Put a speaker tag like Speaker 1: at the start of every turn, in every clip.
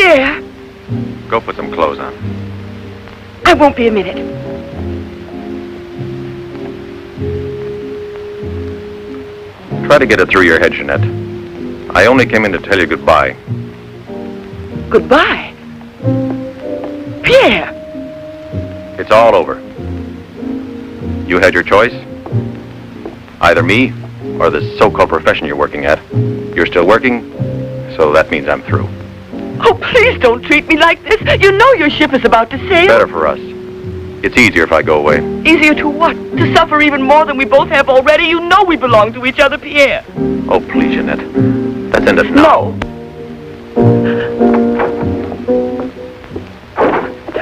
Speaker 1: Pierre!
Speaker 2: Go put some clothes on.
Speaker 1: I won't be a minute.
Speaker 2: Try to get it through your head, Jeanette. I only came in to tell you goodbye.
Speaker 1: Goodbye? Pierre!
Speaker 2: It's all over. You had your choice. Either me or this so-called profession you're working at. You're still working, so that means I'm through.
Speaker 1: Oh, please don't treat me like this. You know your ship is about to sail.
Speaker 2: Better for us. It's easier if I go away.
Speaker 1: Easier to what? To suffer even more than we both have already? You know we belong to each other, Pierre.
Speaker 2: Oh, please, Jeanette. Let's end it now.
Speaker 1: No.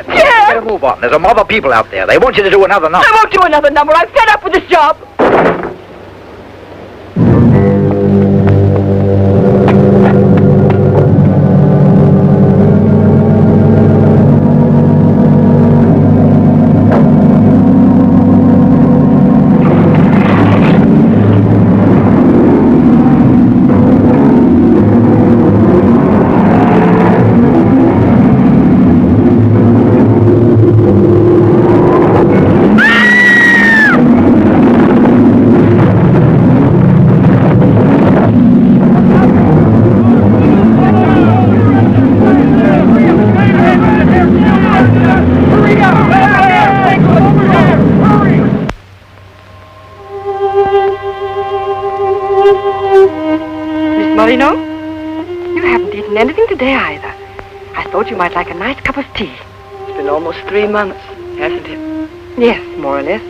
Speaker 1: Pierre!
Speaker 3: Better move on. There's a mob of people out there. They want you to do another number.
Speaker 1: I won't do another number. I'm fed up with this job.
Speaker 4: Anything today either. I thought you might like a nice cup of tea.
Speaker 1: It's been almost 3 months, hasn't it?
Speaker 4: Yes, more or less.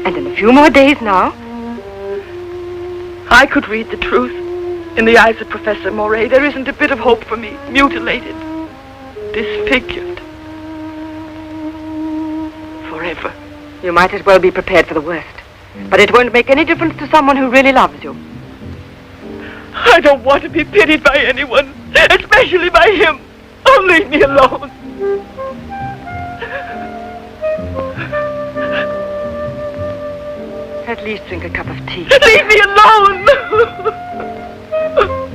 Speaker 4: And in a few more days now.
Speaker 1: I could read the truth in the eyes of Professor Moray. There isn't a bit of hope for me. Mutilated. Disfigured. Forever.
Speaker 4: You might as well be prepared for the worst. But it won't make any difference to someone who really loves you.
Speaker 1: I don't want to be pitied by anyone. Especially by him. Oh, leave me alone.
Speaker 4: At least drink a cup of tea.
Speaker 1: Leave me alone!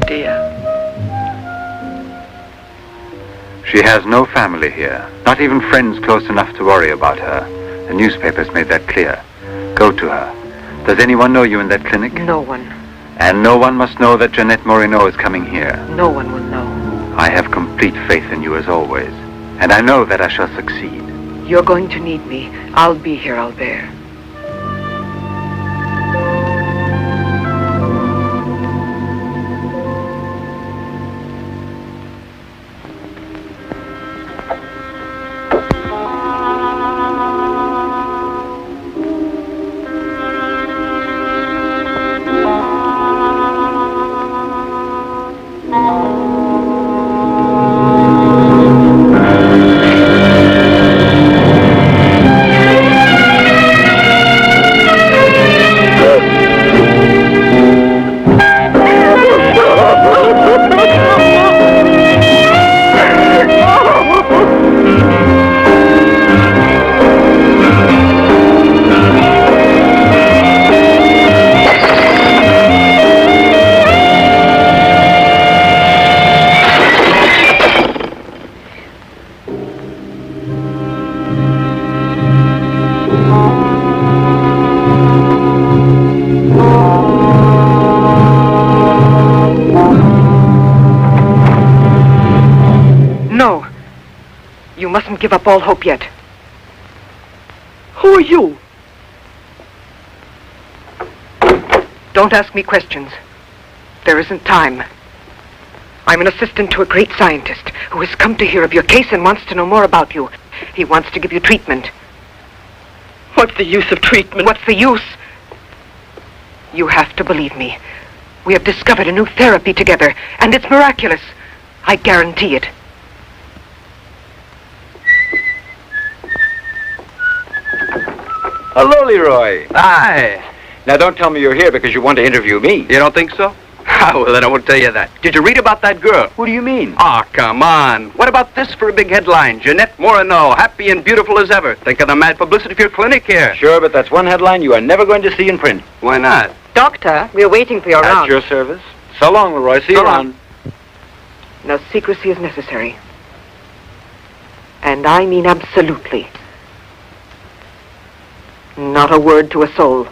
Speaker 1: Dear.
Speaker 5: She has no family here. Not even friends close enough to worry about her. The newspapers made that clear. Go to her. Does anyone know you in that clinic?
Speaker 4: No one.
Speaker 5: And no one must know that Jeanette Morino is coming here.
Speaker 4: No one will know.
Speaker 5: I have complete faith in you as always. And I know that I shall succeed.
Speaker 4: You're going to need me. I'll be here, Albert. Mustn't give up all hope yet.
Speaker 1: Who are you?
Speaker 4: Don't ask me questions. There isn't time. I'm an assistant to a great scientist who has come to hear of your case and wants to know more about you. He wants to give you treatment.
Speaker 1: What's the use of treatment?
Speaker 4: What's the use? You have to believe me. We have discovered a new therapy together, and it's miraculous. I guarantee it.
Speaker 3: Hello, Leroy.
Speaker 6: Hi.
Speaker 3: Now, don't tell me you're here because you want to interview me.
Speaker 6: You don't think so? Well, then I won't tell you that. Did you read about that girl?
Speaker 3: Who do you mean?
Speaker 6: Ah, come on. What about this for a big headline? Jeanette Morino, happy and beautiful as ever. Think of the mad publicity for your clinic here.
Speaker 3: Sure, but that's one headline you are never going to see in print.
Speaker 6: Why not?
Speaker 4: Doctor, we're waiting for your
Speaker 3: At
Speaker 4: round.
Speaker 3: your service. So long, Leroy. See you around.
Speaker 4: No secrecy is necessary. And I mean absolutely. Not a word to a soul.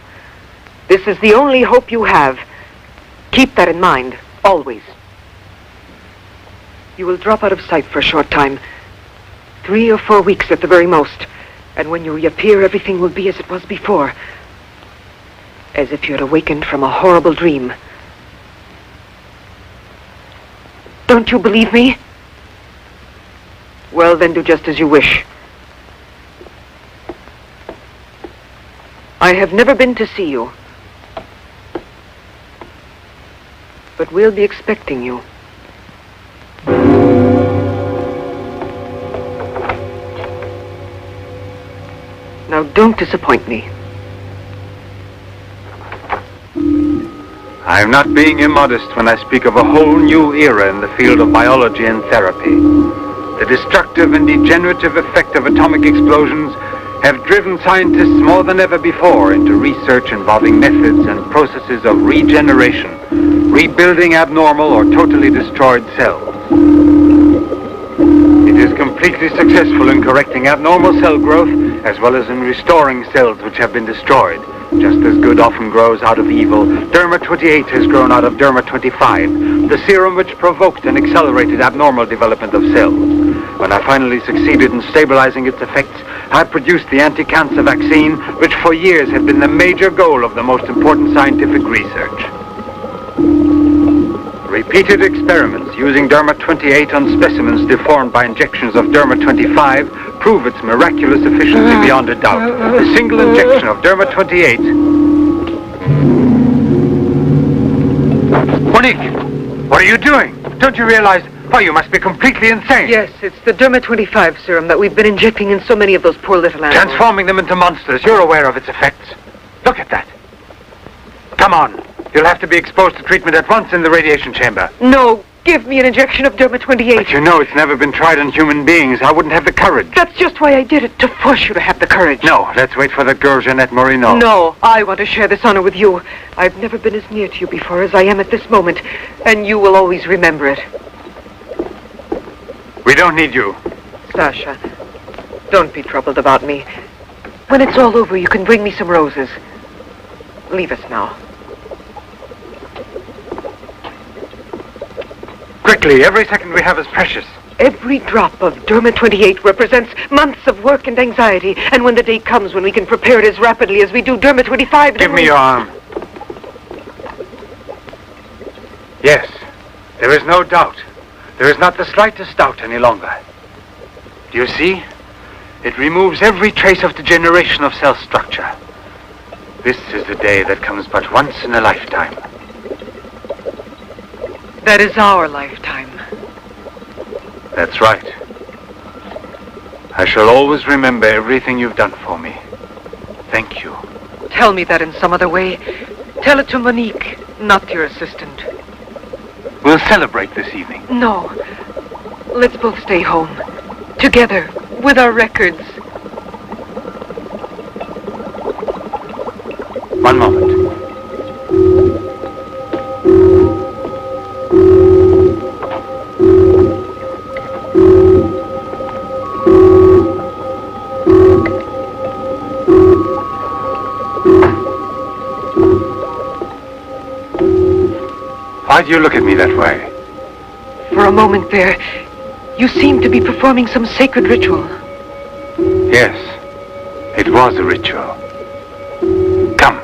Speaker 4: This is the only hope you have. Keep that in mind, always. You will drop out of sight for a short time. 3 or 4 weeks at the very most. And when you reappear, everything will be as it was before. As if you had awakened from a horrible dream. Don't you believe me? Well, then do just as you wish. I have never been to see you. But we'll be expecting you. Now, don't disappoint me.
Speaker 5: I'm not being immodest when I speak of a whole new era in the field of biology and therapy. The destructive and degenerative effect of atomic explosions have driven scientists more than ever before into research involving methods and processes of regeneration, rebuilding abnormal or totally destroyed cells. It is completely successful in correcting abnormal cell growth as well as in restoring cells which have been destroyed. Just as good often grows out of evil, Derma 28 has grown out of Derma 25, the serum which provoked and accelerated abnormal development of cells. When I finally succeeded in stabilizing its effects, I produced the anti-cancer vaccine, which for years had been the major goal of the most important scientific research. Repeated experiments using Derma 28 on specimens deformed by injections of Derma 25 prove its miraculous efficiency beyond a doubt. A single injection of Derma 28... Monique, what are you doing? Don't you realize... Why, you must be completely insane.
Speaker 4: Yes, it's the Derma 25 serum that we've been injecting in so many of those poor little animals.
Speaker 5: Transforming them into monsters. You're aware of its effects. Look at that. Come on. You'll have to be exposed to treatment at once in the radiation chamber.
Speaker 4: No, give me an injection of Derma 28.
Speaker 5: But you know it's never been tried on human beings. I wouldn't have the courage.
Speaker 4: That's just why I did it, to force you to have the courage.
Speaker 5: No, let's wait for that girl, Jeanette Morino.
Speaker 4: No, I want to share this honor with you. I've never been as near to you before as I am at this moment, and you will always remember it.
Speaker 5: We don't need you.
Speaker 4: Sasha, don't be troubled about me. When it's all over, you can bring me some roses. Leave us now.
Speaker 5: Quickly, every second we have is precious.
Speaker 4: Every drop of Derma 28 represents months of work and anxiety, and when the day comes when we can prepare it as rapidly as we do Derma 25...
Speaker 5: Give me your arm. Yes, there is no doubt. There is not the slightest doubt any longer. Do you see? It removes every trace of degeneration of cell structure. This is the day that comes but once in a lifetime.
Speaker 4: That is our lifetime.
Speaker 5: That's right. I shall always remember everything you've done for me. Thank you.
Speaker 4: Tell me that in some other way. Tell it to Monique, not your assistant.
Speaker 5: We'll celebrate this evening.
Speaker 4: No. Let's both stay home. Together, with our records.
Speaker 5: One moment. Why do you look at me that way?
Speaker 4: For a moment there, you seemed to be performing some sacred ritual.
Speaker 5: Yes, it was a ritual. Come.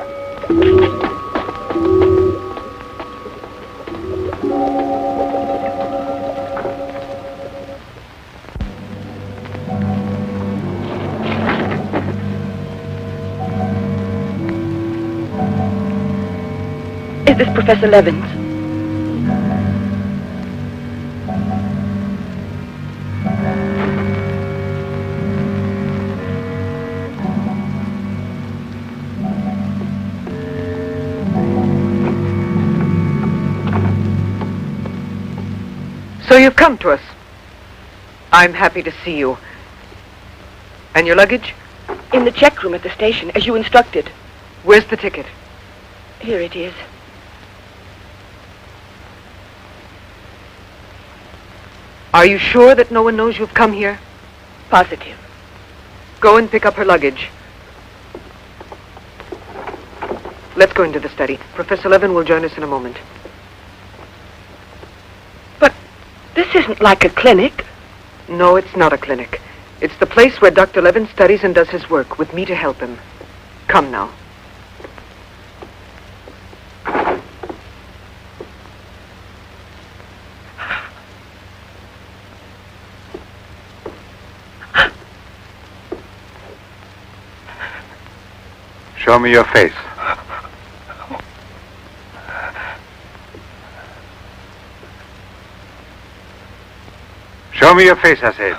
Speaker 1: Is this Professor Levins?
Speaker 4: So you've come to us. I'm happy to see you. And your luggage?
Speaker 1: In the check room at the station, as you instructed.
Speaker 4: Where's the ticket?
Speaker 1: Here it is.
Speaker 4: Are you sure that no one knows you've come here?
Speaker 1: Positive.
Speaker 4: Go and pick up her luggage. Let's go into the study. Professor Levin will join us in a moment.
Speaker 1: But this isn't like a clinic.
Speaker 4: No, it's not a clinic. It's the place where Dr. Levin studies and does his work, with me to help him. Come now.
Speaker 5: Show me your face. Show me your face, I said.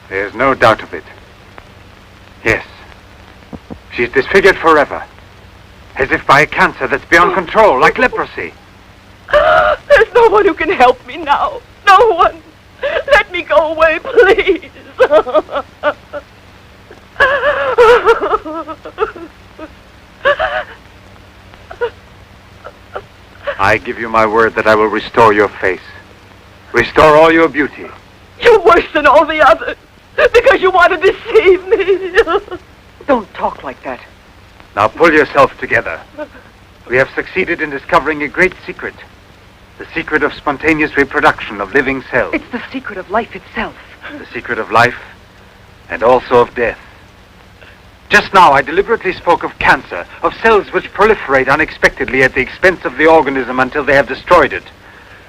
Speaker 5: There's no doubt of it. Yes. She's disfigured forever. As if by a cancer that's beyond control, like leprosy.
Speaker 1: There's no one who can help me now. No one. Let me go away, please.
Speaker 5: I give you my word that I will restore your face. Restore all your beauty.
Speaker 1: You're worse than all the others. Because you want to deceive me.
Speaker 4: Don't talk like that.
Speaker 5: Now pull yourself together. We have succeeded in discovering a great secret. The secret of spontaneous reproduction of living cells.
Speaker 4: It's the secret of life itself.
Speaker 5: The secret of life and also of death. Just now I deliberately spoke of cancer, of cells which proliferate unexpectedly at the expense of the organism until they have destroyed it.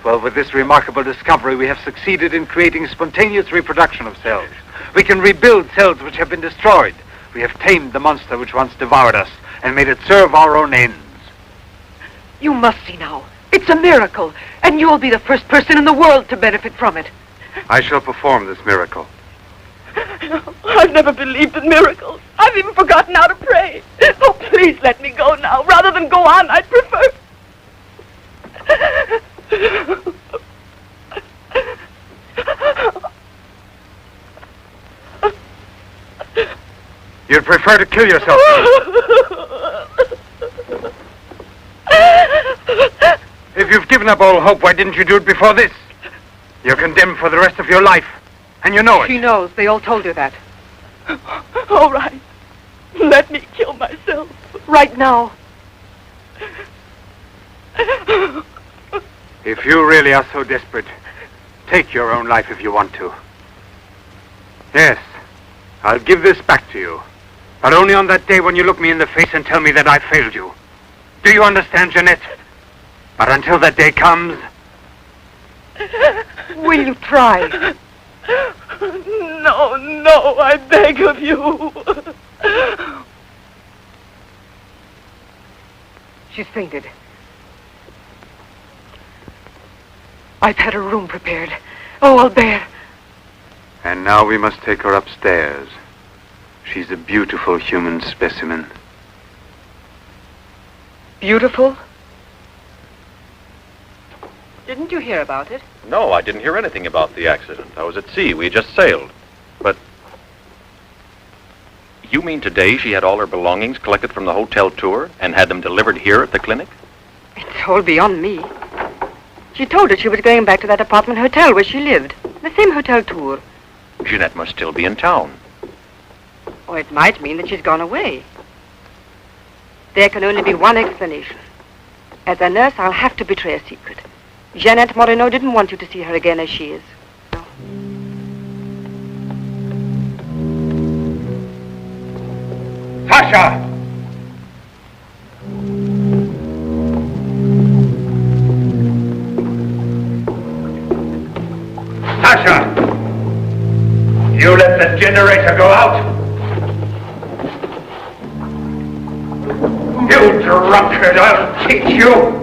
Speaker 5: Well, with this remarkable discovery, we have succeeded in creating spontaneous reproduction of cells. We can rebuild cells which have been destroyed. We have tamed the monster which once devoured us and made it serve our own ends.
Speaker 4: You must see now. It's a miracle, and you'll be the first person in the world to benefit from it.
Speaker 5: I shall perform this miracle.
Speaker 1: I've never believed in miracles. I've even forgotten how to pray. Oh, please let me go now. Rather than go on, I'd prefer...
Speaker 5: You'd prefer to kill yourself. If you've given up all hope, why didn't you do it before this? You're condemned for the rest of your life, and you know it.
Speaker 4: She knows. They all told her that.
Speaker 1: All right. Let me kill myself.
Speaker 4: Right now.
Speaker 5: If you really are so desperate, take your own life if you want to. Yes, I'll give this back to you. But only on that day when you look me in the face and tell me that I failed you. Do you understand, Jeanette? But until that day comes...
Speaker 4: Will you try?
Speaker 1: No, I beg of you.
Speaker 4: She's fainted. I've had her room prepared. Oh, Albert.
Speaker 5: And now we must take her upstairs. She's a beautiful human specimen.
Speaker 4: Beautiful? Didn't you hear about it?
Speaker 2: No, I didn't hear anything about the accident. I was at sea. We just sailed. But... You mean today she had all her belongings collected from the hotel tour and had them delivered here at the clinic?
Speaker 7: It's all beyond me. She told her she was going back to that apartment hotel where she lived. The same hotel tour.
Speaker 2: Jeanette must still be in town.
Speaker 7: Or it might mean that she's gone away. There can only be one explanation. As a nurse, I'll have to betray a secret. Jeanette Moreno didn't want you to see her again as she is. No.
Speaker 5: Sasha! Sasha! You let the generator go out? You drunkard, I'll teach you!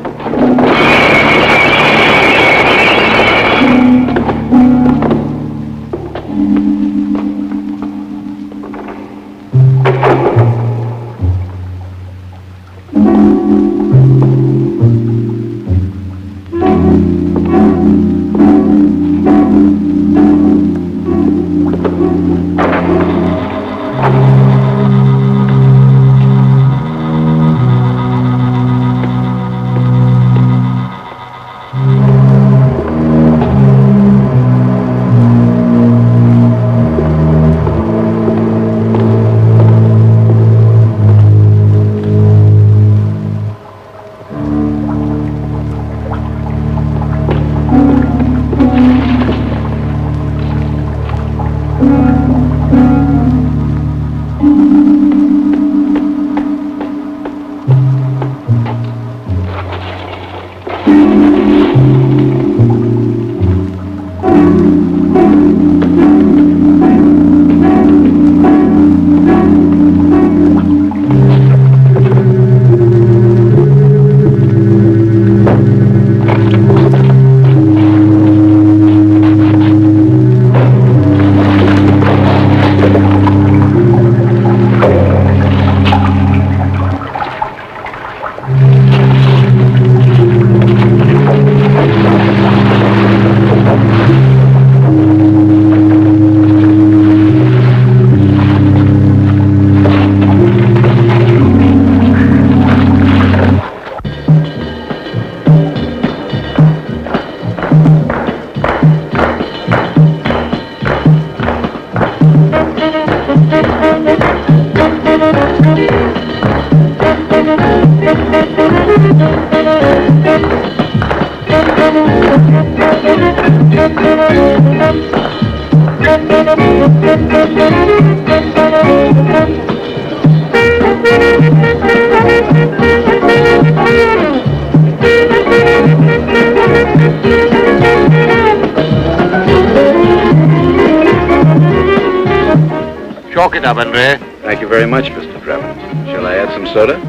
Speaker 5: Chalk it up, Andre.
Speaker 2: Thank you very much, Mr. Drebin. Shall I add some soda?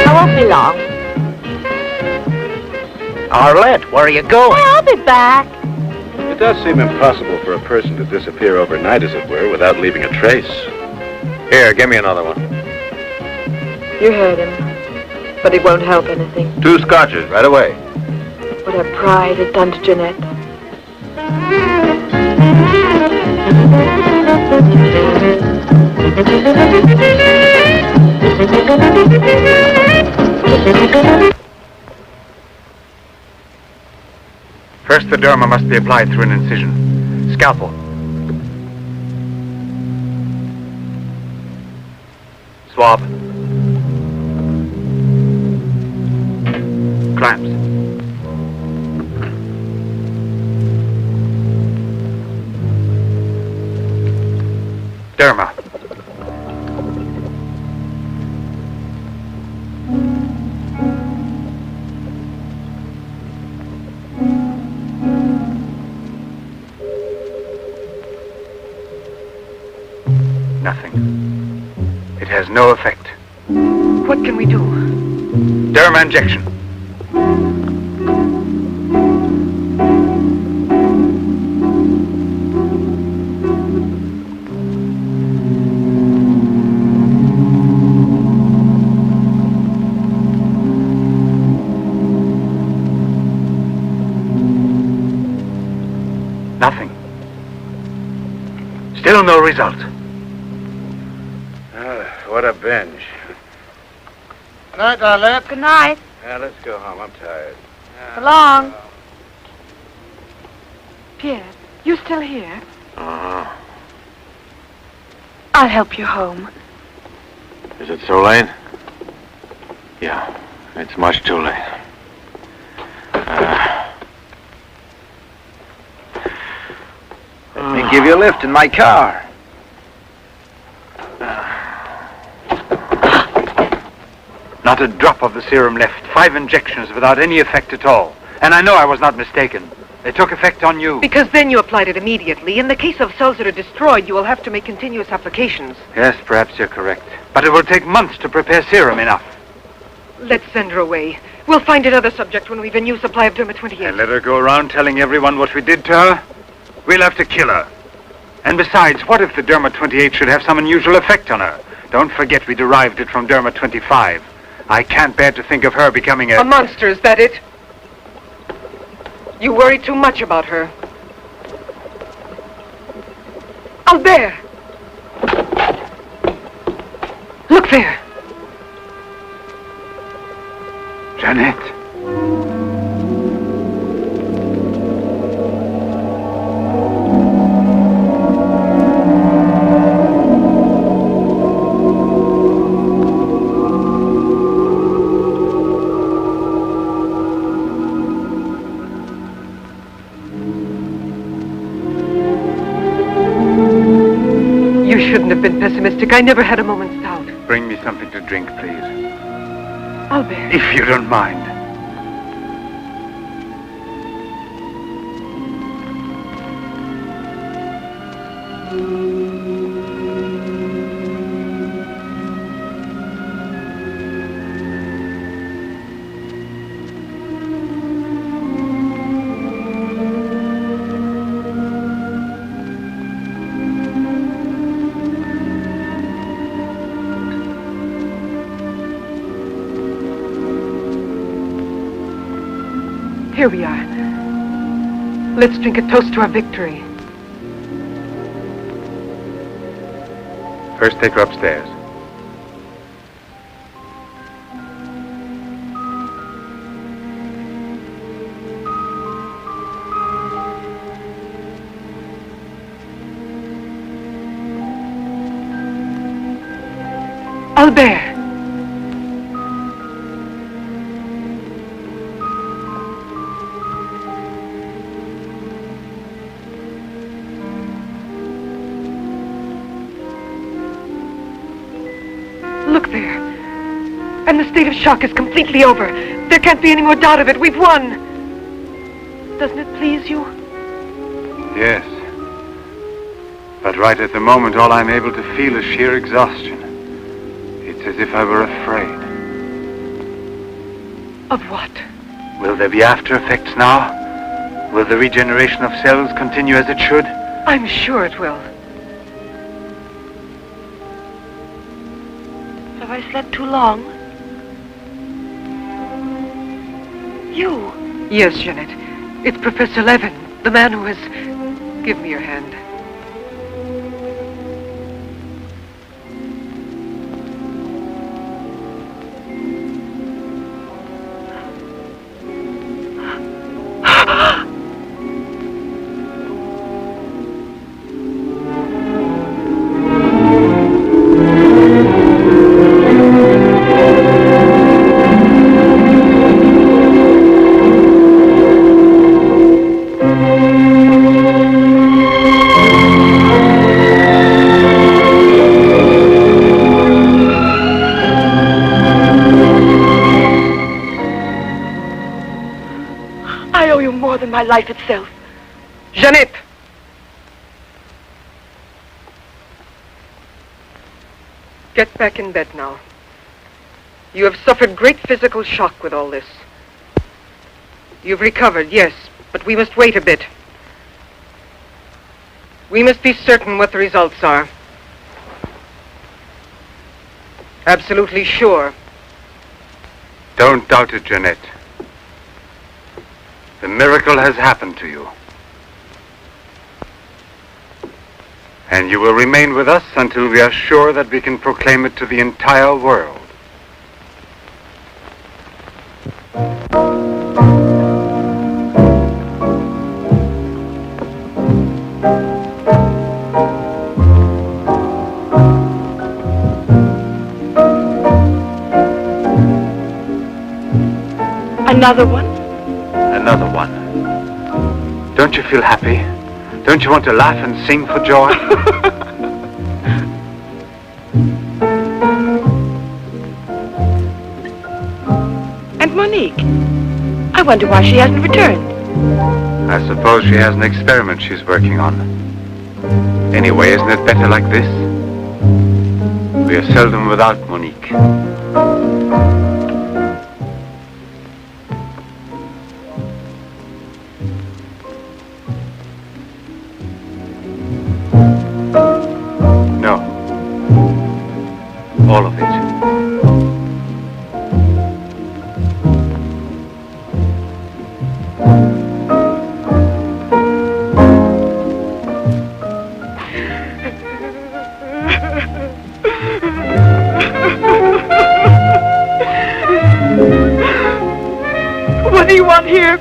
Speaker 1: I won't be long.
Speaker 3: Arlette, where are you going?
Speaker 1: I'll be back.
Speaker 2: It does seem impossible for a person to disappear overnight, as it were, without leaving a trace. Here, give me another one.
Speaker 1: You heard him. But it won't help anything.
Speaker 2: 2 scotches, right away.
Speaker 1: What her pride has done to Jeanette.
Speaker 5: First, the derma must be applied through an incision. Scalpel. Swab. Clamps. Derma. Nothing. It has no effect.
Speaker 4: What can we do?
Speaker 5: Derma injection. Nothing. Still no result.
Speaker 2: What a binge.
Speaker 5: Good night, Arlette.
Speaker 1: Good night.
Speaker 2: Yeah, let's go home. I'm tired.
Speaker 1: So long.
Speaker 4: Pierre, you still here?
Speaker 2: Uh-huh.
Speaker 4: I'll help you home.
Speaker 2: Is it so late? Yeah, it's much too late.
Speaker 3: Let me give you a lift in my car.
Speaker 5: Not a drop of the serum left. 5 injections without any effect at all. And I know I was not mistaken. They took effect on you.
Speaker 4: Because then you applied it immediately. In the case of cells that are destroyed, you will have to make continuous applications.
Speaker 5: Yes, perhaps you're correct. But it will take months to prepare serum enough.
Speaker 4: Let's send her away. We'll find another subject when we've a new supply of Derma 28.
Speaker 5: And let her go around telling everyone what we did to her? We'll have to kill her. And besides, what if the Derma 28 should have some unusual effect on her? Don't forget we derived it from Derma 25. I can't bear to think of her becoming
Speaker 4: A monster, is that it? You worry too much about her. Albert! Look there!
Speaker 5: Jeanette.
Speaker 4: You shouldn't have been pessimistic. I never had a moment's doubt.
Speaker 5: Bring me something to drink, please.
Speaker 4: Albert.
Speaker 5: If you don't mind.
Speaker 4: Here we are. Let's drink a toast to our victory.
Speaker 5: First, take her upstairs.
Speaker 4: Albert! Look there. And the state of shock is completely over. There can't be any more doubt of it. We've won. Doesn't it please you?
Speaker 5: Yes. But right at the moment, all I'm able to feel is sheer exhaustion. It's as if I were afraid.
Speaker 4: Of what?
Speaker 5: Will there be after effects now? Will the regeneration of cells continue as it should?
Speaker 4: I'm sure it will.
Speaker 7: Have I slept too long? You?
Speaker 4: Yes, Jeanette. It's Professor Levin, the man who has... Give me your hand.
Speaker 1: My life itself.
Speaker 4: Jeanette! Get back in bed now. You have suffered great physical shock with all this. You've recovered, yes, but we must wait a bit. We must be certain what the results are. Absolutely sure.
Speaker 5: Don't doubt it, Jeanette. The miracle has happened to you. And you will remain with us until we are sure that we can proclaim it to the entire world.
Speaker 1: Another one?
Speaker 5: Another one. Don't you feel happy? Don't you want to laugh and sing for joy?
Speaker 1: And Monique? I wonder why she hasn't returned.
Speaker 5: I suppose she has an experiment she's working on. Anyway, isn't it better like this? We are seldom without Monique. All of it.
Speaker 1: What do you want here?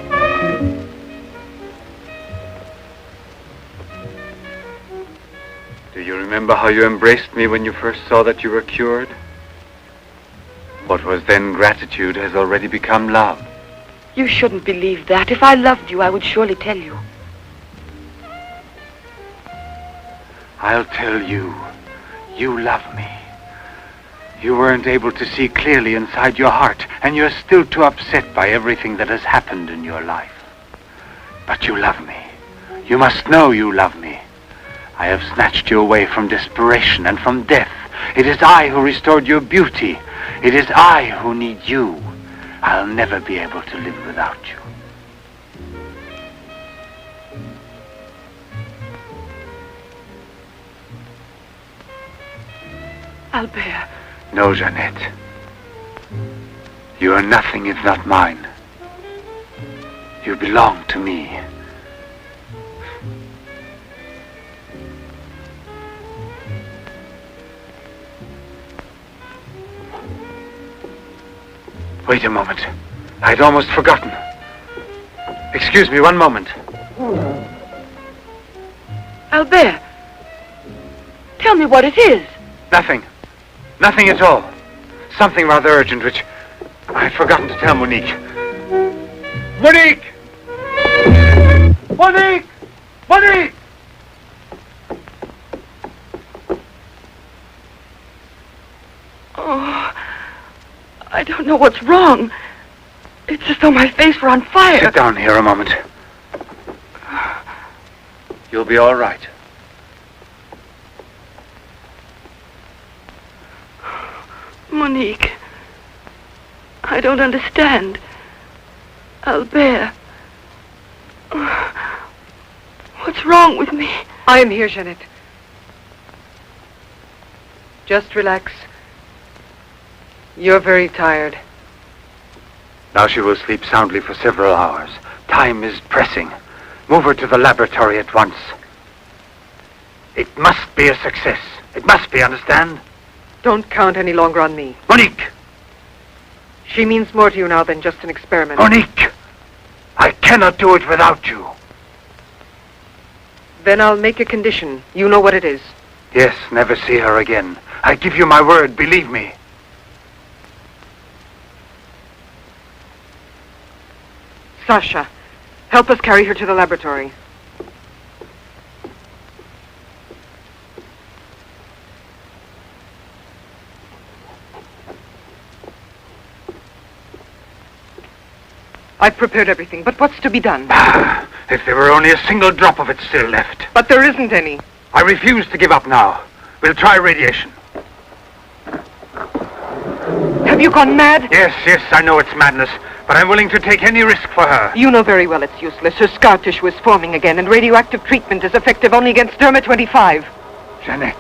Speaker 5: Do you remember how you embraced me when you first saw that you were cured? What was then gratitude has already become love.
Speaker 1: You shouldn't believe that. If I loved you, I would surely tell you.
Speaker 5: I'll tell you. You love me. You weren't able to see clearly inside your heart, and you're still too upset by everything that has happened in your life. But you love me. You must know you love me. I have snatched you away from desperation and from death. It is I who restored your beauty. It is I who need you. I'll never be able to live without you.
Speaker 1: Albert.
Speaker 5: No, Jeanette. You are nothing if not mine. You belong to me. Wait a moment. I'd almost forgotten. Excuse me, one moment.
Speaker 1: Albert, tell me what it is.
Speaker 5: Nothing. Nothing at all. something rather urgent which I've forgotten to tell Monique. Monique! Monique! Monique!
Speaker 1: Oh, I don't know what's wrong. It's as though my face were on fire.
Speaker 5: Sit down here a moment. You'll be all right.
Speaker 1: Monique, I don't understand. Albert, what's wrong with me?
Speaker 4: I am here, Jeanette. Just relax. You're very tired.
Speaker 5: Now she will sleep soundly for several hours. Time is pressing. Move her to the laboratory at once. It must be a success. It must be, understand?
Speaker 4: Don't count any longer on me.
Speaker 5: Monique!
Speaker 4: She means more to you now than just an experiment.
Speaker 5: Monique! I cannot do it without you.
Speaker 4: Then I'll make a condition. You know what it is.
Speaker 5: Yes, never see her again. I give you my word, believe me.
Speaker 4: Sasha, help us carry her to the laboratory. I've prepared everything, but what's to be done?
Speaker 5: If there were only a single drop of it still left.
Speaker 4: But there isn't any.
Speaker 5: I refuse to give up now. We'll try radiation.
Speaker 4: Have you gone mad?
Speaker 5: Yes, I know it's madness, but I'm willing to take any risk for her.
Speaker 4: You know very well it's useless. Her scar tissue is forming again, and radioactive treatment is effective only against Derma-25.
Speaker 5: Jeanette.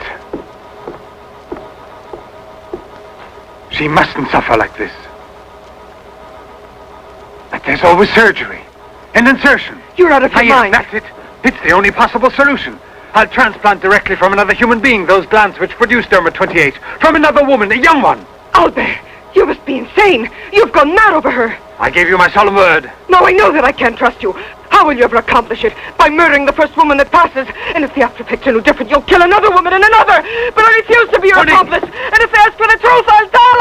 Speaker 5: She mustn't suffer like this. But there's always surgery. An insertion.
Speaker 4: You're out of your mind.
Speaker 5: That's it. It's the only possible solution. I'll transplant directly from another human being those glands which produce Derma-28. From another woman, a young one.
Speaker 4: Albert, you must be insane. You've gone mad over her.
Speaker 5: I gave you my solemn word.
Speaker 4: No, I know that I can't trust you. How will you ever accomplish it? By murdering the first woman that passes. And if the after effects are no different, you'll kill another woman and another. But I refuse to be your accomplice. And if they ask for the truth, I'll tell.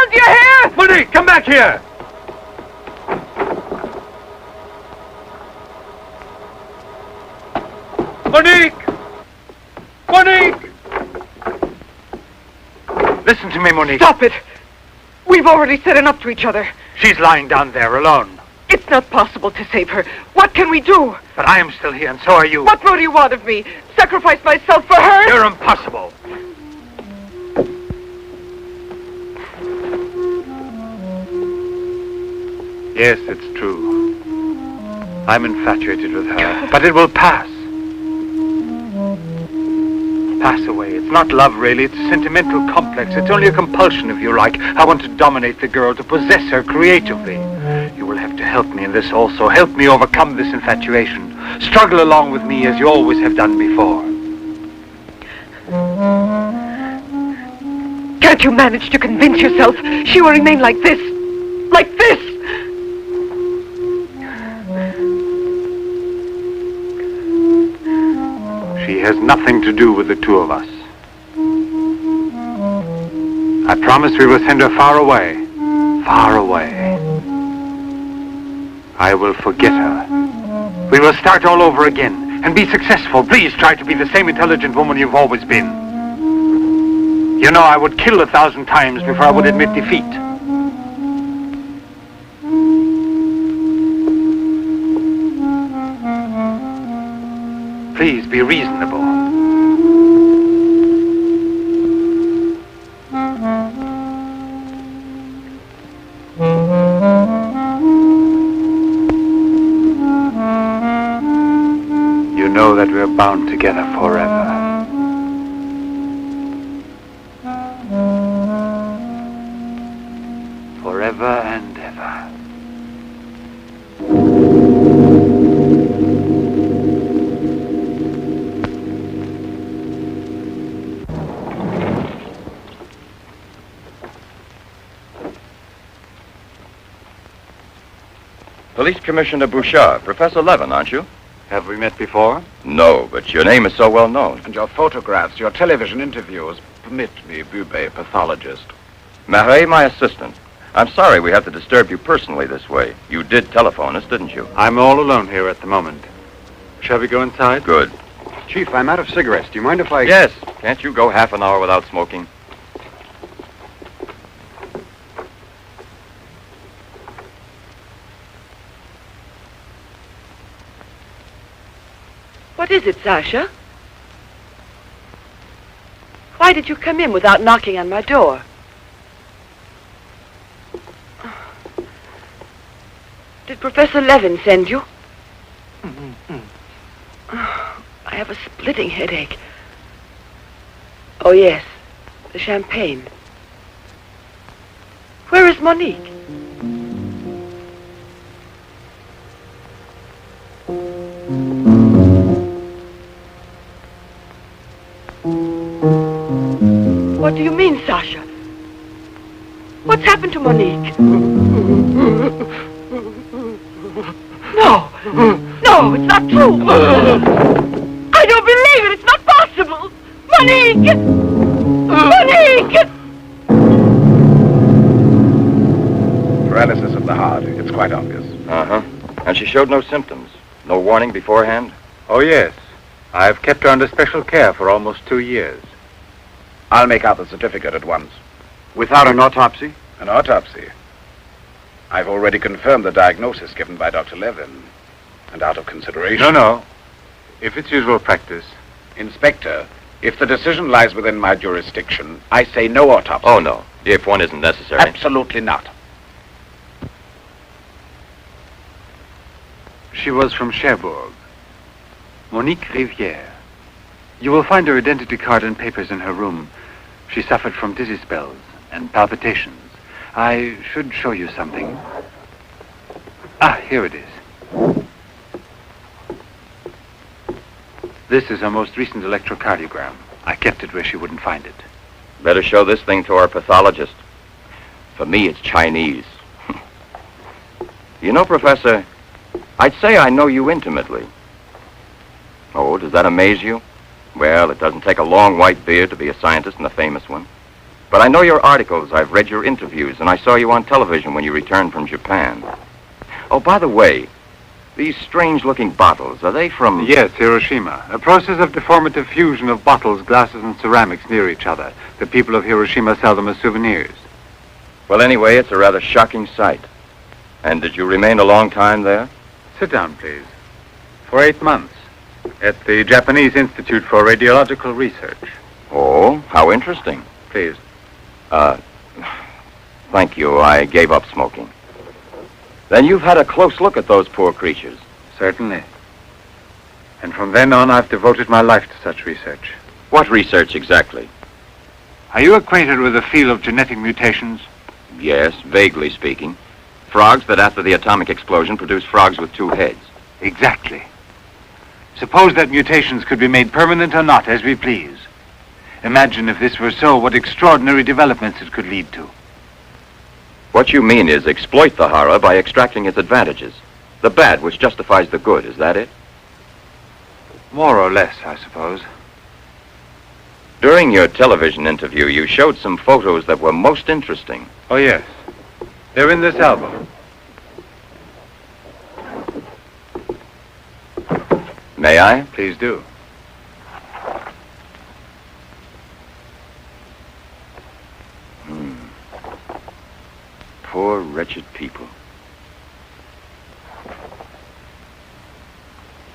Speaker 4: Do you hear?
Speaker 5: Monique, come back here. Monique! Monique! Listen to me, Monique.
Speaker 4: Stop it. We've already said enough to each other.
Speaker 5: She's lying down there alone.
Speaker 4: It's not possible to save her. What can we do?
Speaker 5: But I am still here, and so are you.
Speaker 4: What more do you want of me? Sacrifice myself for her?
Speaker 5: You're impossible. Yes, it's true. I'm infatuated with her, but it will pass. Pass away. It's not love, really. It's a sentimental complex. It's only a compulsion, if you like. I want to dominate the girl, to possess her creatively. You will have to help me in this also. Help me overcome this infatuation. Struggle along with me as you always have done before.
Speaker 4: Can't you manage to convince yourself she will remain like this? Like this?
Speaker 5: She has nothing to do with the two of us. I promise we will send her far away. Far away. I will forget her. We will start all over again and be successful. Please try to be the same intelligent woman you've always been. You know, I would kill 1,000 times before I would admit defeat. Please be reasonable. You know that we're bound together forever. Forever and ever.
Speaker 2: Police Commissioner Bouchard, Professor Levin, aren't you?
Speaker 5: Have we met before?
Speaker 2: No, but your name is so well known.
Speaker 3: And your photographs, your television interviews. Permit me, Bube, pathologist.
Speaker 2: Marais, my assistant. I'm sorry we have to disturb you personally this way. You did telephone us, didn't you?
Speaker 5: I'm all alone here at the moment. Shall we go inside?
Speaker 2: Good.
Speaker 8: Chief, I'm out of cigarettes. Do you mind if I...
Speaker 2: Yes. Can't you go half an hour without smoking?
Speaker 1: What is it, Sasha? Why did you come in without knocking on my door? Did Professor Levin send you? I have a splitting headache. Oh, yes. The champagne. Where is Monique? What do you mean, Sasha? What's happened to Monique? No! No, it's not true! I don't believe it! It's not possible! Monique! Monique!
Speaker 8: Paralysis of the heart. It's quite obvious.
Speaker 2: Uh-huh. And she showed no symptoms? No warning beforehand?
Speaker 5: Oh, yes. I've kept her under special care for almost 2 years.
Speaker 8: I'll make out the certificate at once.
Speaker 3: Without an autopsy?
Speaker 8: An autopsy? I've already confirmed the diagnosis given by Dr. Levin. And out of consideration...
Speaker 5: No. If it's usual practice.
Speaker 8: Inspector, if the decision lies within my jurisdiction, I say no autopsy.
Speaker 2: Oh, no. If one isn't necessary.
Speaker 8: Absolutely not.
Speaker 5: She was from Cherbourg. Monique Rivière. You will find her identity card and papers in her room. She suffered from dizzy spells and palpitations. I should show you something. Ah, here it is. This is her most recent electrocardiogram. I kept it where she wouldn't find it.
Speaker 2: Better show this thing to our pathologist. For me, it's Chinese. You know, Professor, I'd say I know you intimately. Oh, does that amaze you? Well, it doesn't take a long white beard to be a scientist and a famous one. But I know your articles, I've read your interviews, and I saw you on television when you returned from Japan. Oh, by the way, these strange-looking bottles, are they from...
Speaker 5: Yes, Hiroshima. A process of deformative fusion of bottles, glasses, and ceramics near each other. The people of Hiroshima sell them as souvenirs.
Speaker 2: Well, anyway, it's a rather shocking sight. And did you remain a long time there?
Speaker 5: Sit down, please. For 8 months. At the Japanese Institute for Radiological Research.
Speaker 2: Oh, how interesting.
Speaker 5: Please.
Speaker 2: Thank you. I gave up smoking. Then you've had a close look at those poor creatures.
Speaker 5: Certainly. And from then on, I've devoted my life to such research.
Speaker 2: What research exactly?
Speaker 5: Are you acquainted with the field of genetic mutations?
Speaker 2: Yes, vaguely speaking. Frogs that after the atomic explosion produce frogs with 2 heads.
Speaker 5: Exactly. Suppose that mutations could be made permanent or not, as we please. Imagine if this were so, what extraordinary developments it could lead to.
Speaker 2: What you mean is exploit the horror by extracting its advantages. The bad which justifies the good, is that it?
Speaker 5: More or less, I suppose.
Speaker 2: During your television interview, you showed some photos that were most interesting.
Speaker 5: Oh, yes. They're in this album.
Speaker 2: May I?
Speaker 5: Please do.
Speaker 2: Poor, wretched people.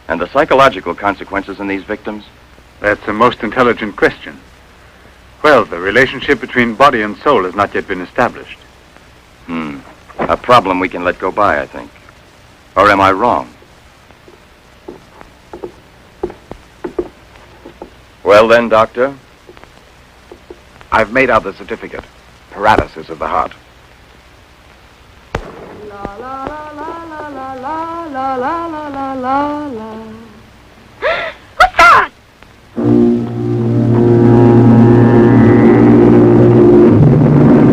Speaker 2: And the psychological consequences in these victims?
Speaker 5: That's a most intelligent question. Well, the relationship between body and soul has not yet been established.
Speaker 2: A problem we can let go by, I think. Or am I wrong? Well then, Doctor?
Speaker 8: I've made out the certificate. Paralysis of the heart.
Speaker 1: La la la la la la la la la la la la. What's that?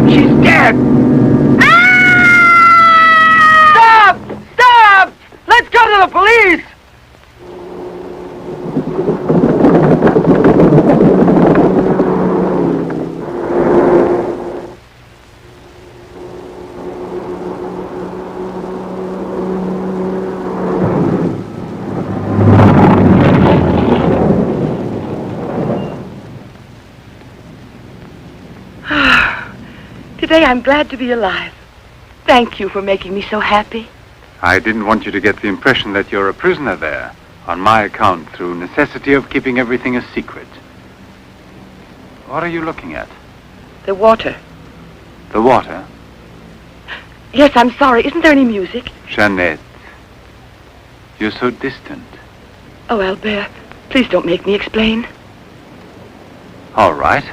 Speaker 3: She's dead!
Speaker 1: Stop! Stop! Let's go to the police! say I'm glad to be alive. Thank you for making me so happy.
Speaker 5: I didn't want you to get the impression that you're a prisoner there, on my account, through necessity of keeping everything a secret. What are you looking at?
Speaker 1: The water.
Speaker 5: The water?
Speaker 1: Yes, I'm sorry. Isn't there any music?
Speaker 5: Jeanette, you're so distant.
Speaker 1: Oh, Albert, please don't make me explain.
Speaker 5: All right.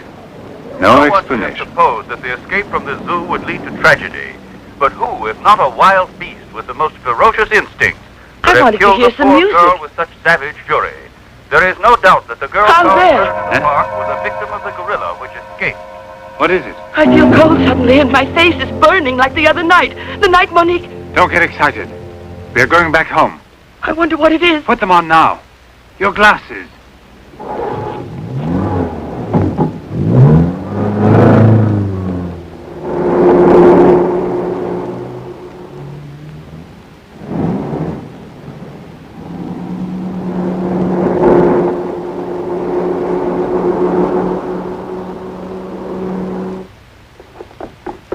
Speaker 5: No explanation.
Speaker 2: Suppose that the escape from the zoo would lead to tragedy. But who, if not a wild beast with the most ferocious instincts,
Speaker 1: I wanted to hear some music.
Speaker 2: Girl with such savage fury? There is no doubt that the girl found
Speaker 1: Albert!
Speaker 2: in the park was a victim of the gorilla which escaped.
Speaker 5: What is it?
Speaker 1: I feel cold suddenly, and my face is burning like the other night. The night Monique...
Speaker 5: Don't get excited. We're going back home.
Speaker 1: I wonder what it is.
Speaker 5: Put them on now. Your glasses.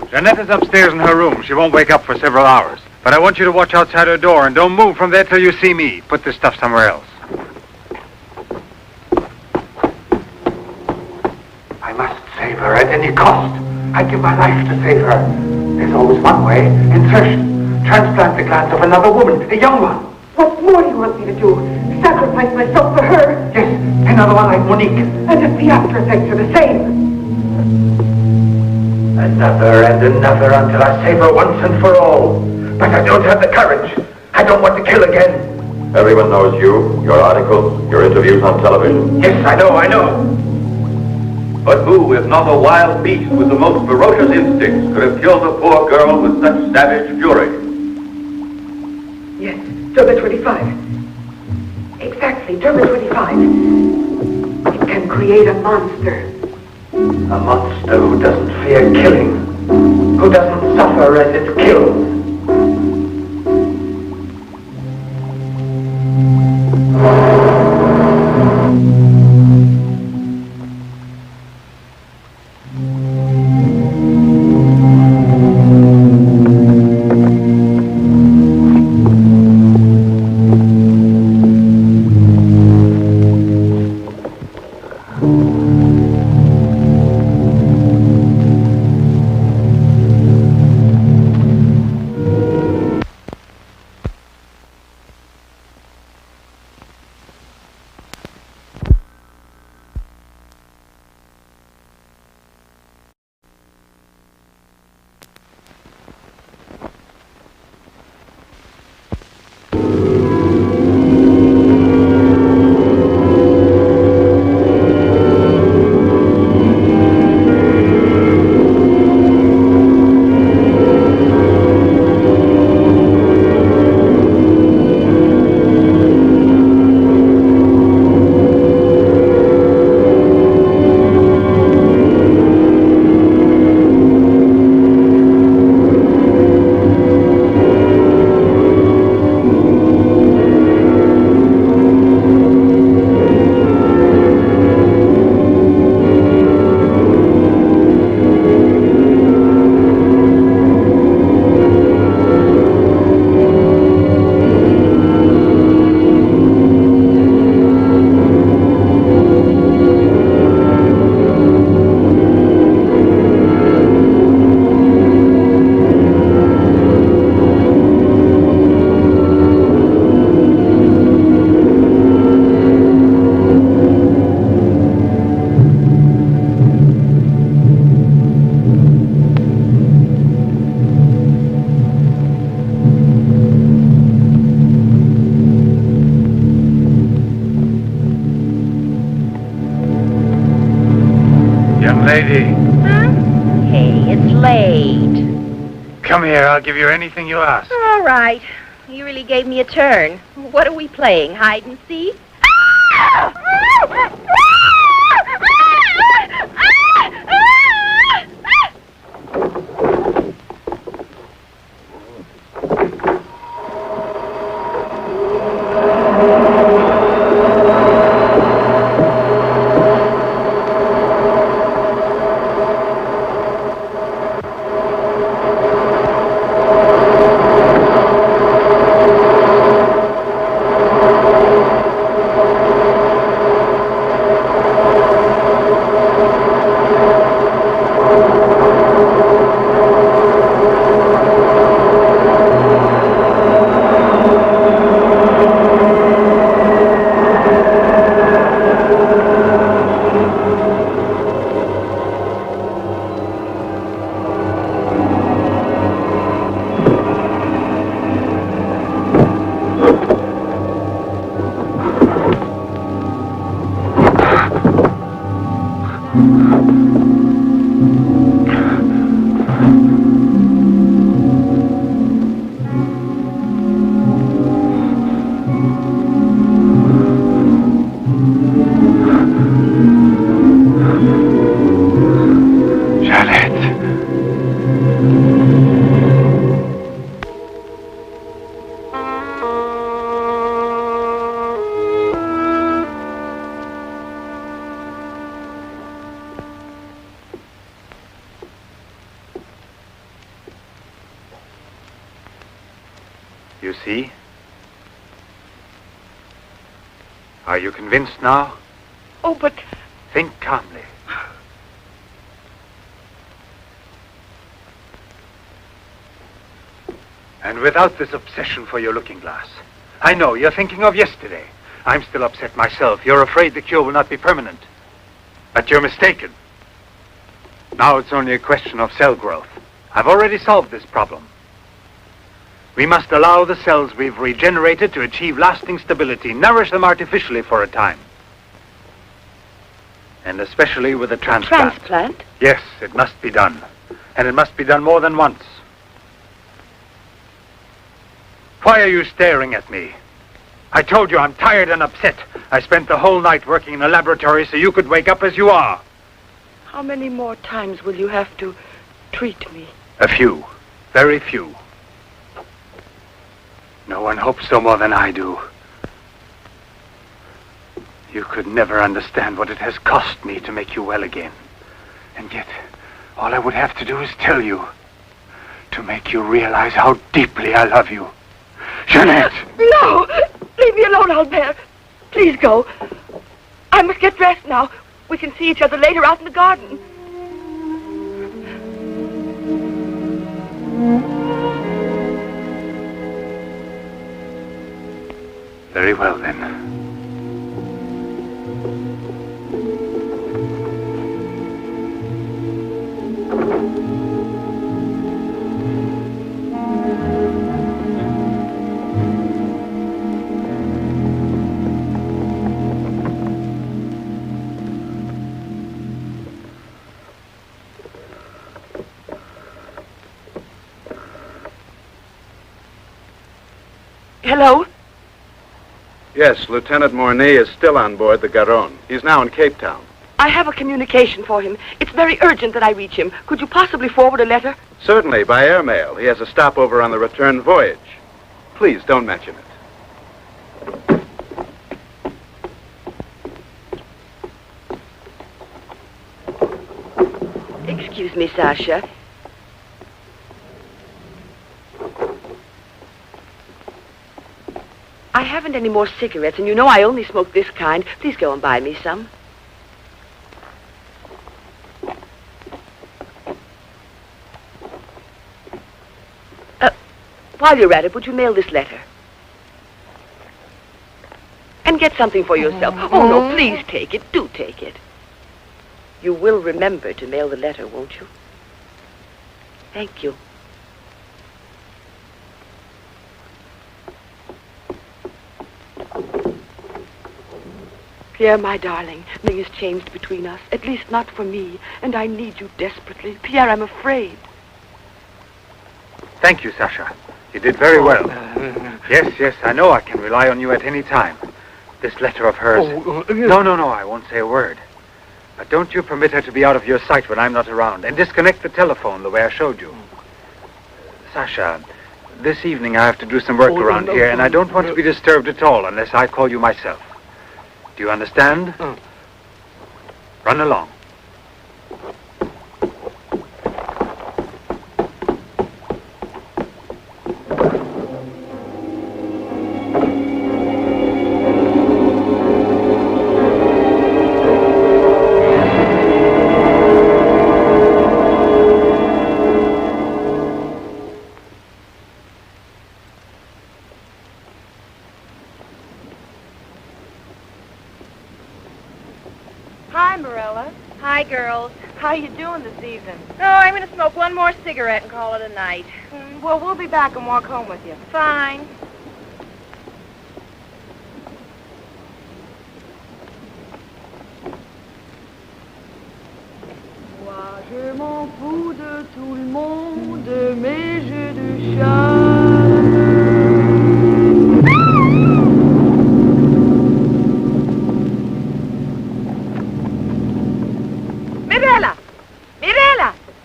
Speaker 5: Jeanette is upstairs in her room. She won't wake up for several hours. But I want you to watch outside her door and don't move from there till you see me. Put this stuff somewhere else.
Speaker 3: I must save her at any cost. I'd give my life to save her. There's always one way. Insertion. Transplant the glands of another woman, a young one.
Speaker 4: What more do you want me to do? Sacrifice myself for her?
Speaker 3: Yes, another one like Monique.
Speaker 4: And if the after effects are the same?
Speaker 3: Another and another until I save her once and for all. But I don't have the courage. I don't want to kill again.
Speaker 2: Everyone knows you, your articles, your interviews on television.
Speaker 3: Yes, I know.
Speaker 2: But who, if not a wild beast with the most ferocious instincts, could have killed a poor girl with such savage fury?
Speaker 4: Yes, Derma 25. Exactly, Derma 25. It can create a monster.
Speaker 3: A monster who doesn't fear killing. Who doesn't suffer as it kills.
Speaker 5: Lady.
Speaker 9: Huh? Hey, it's late.
Speaker 5: Come here, I'll give you anything you ask.
Speaker 9: All right. You really gave me a turn. What are we playing, hide and seek?
Speaker 5: You see? Are you convinced now?
Speaker 1: Oh, but...
Speaker 5: Think calmly. And without this obsession for your looking glass. I know, you're thinking of yesterday. I'm still upset myself. You're afraid the cure will not be permanent. But you're mistaken. Now it's only a question of cell growth. I've already solved this problem. We must allow the cells we've regenerated to achieve lasting stability, nourish them artificially for a time. And especially with a transplant.
Speaker 1: Transplant?
Speaker 5: Yes, it must be done. And it must be done more than once. Why are you staring at me? I told you I'm tired and upset. I spent the whole night working in the laboratory so you could wake up as you are.
Speaker 1: How many more times will you have to treat me?
Speaker 5: A few. Very few. No one hopes so more than I do. You could never understand what it has cost me to make you well again. And yet, all I would have to do is tell you. To make you realize how deeply I love you. Jeanette!
Speaker 1: No! Leave me alone, Albert. Please go. I must get dressed now. We can see each other later out in the garden.
Speaker 5: Very well, then.
Speaker 1: Hello?
Speaker 6: Yes, Lieutenant Mornay is still on board the Garonne. He's now in Cape Town.
Speaker 1: I have a communication for him. It's very urgent that I reach him. Could you possibly forward a letter?
Speaker 6: Certainly, by airmail. He has a stopover on the return voyage. Please, don't mention it.
Speaker 1: Excuse me, Sasha. I haven't any more cigarettes, and you know I only smoke this kind. Please go and buy me some. While you're at it, would you mail this letter? And get something for yourself. Oh, no, please take it. Do take it. You will remember to mail the letter, won't you? Thank you. Pierre, my darling, nothing has changed between us, at least not for me, and I need you desperately. Pierre, I'm afraid.
Speaker 5: Thank you, Sasha. You did very well. Yes, I know I can rely on you at any time. This letter of hers... No, I won't say a word. But don't you permit her to be out of your sight when I'm not around, and disconnect the telephone the way I showed you. Sasha, this evening I have to do some work around here, and I don't want to be disturbed at all unless I call you myself. Do you understand? Run along.
Speaker 9: How you doing this evening? Oh, I'm going to smoke one more cigarette and call it a night.
Speaker 7: Well, we'll be back and walk home with you.
Speaker 9: Fine.
Speaker 1: Moi, je m'en fous de tout le monde, mais j'ai du charme.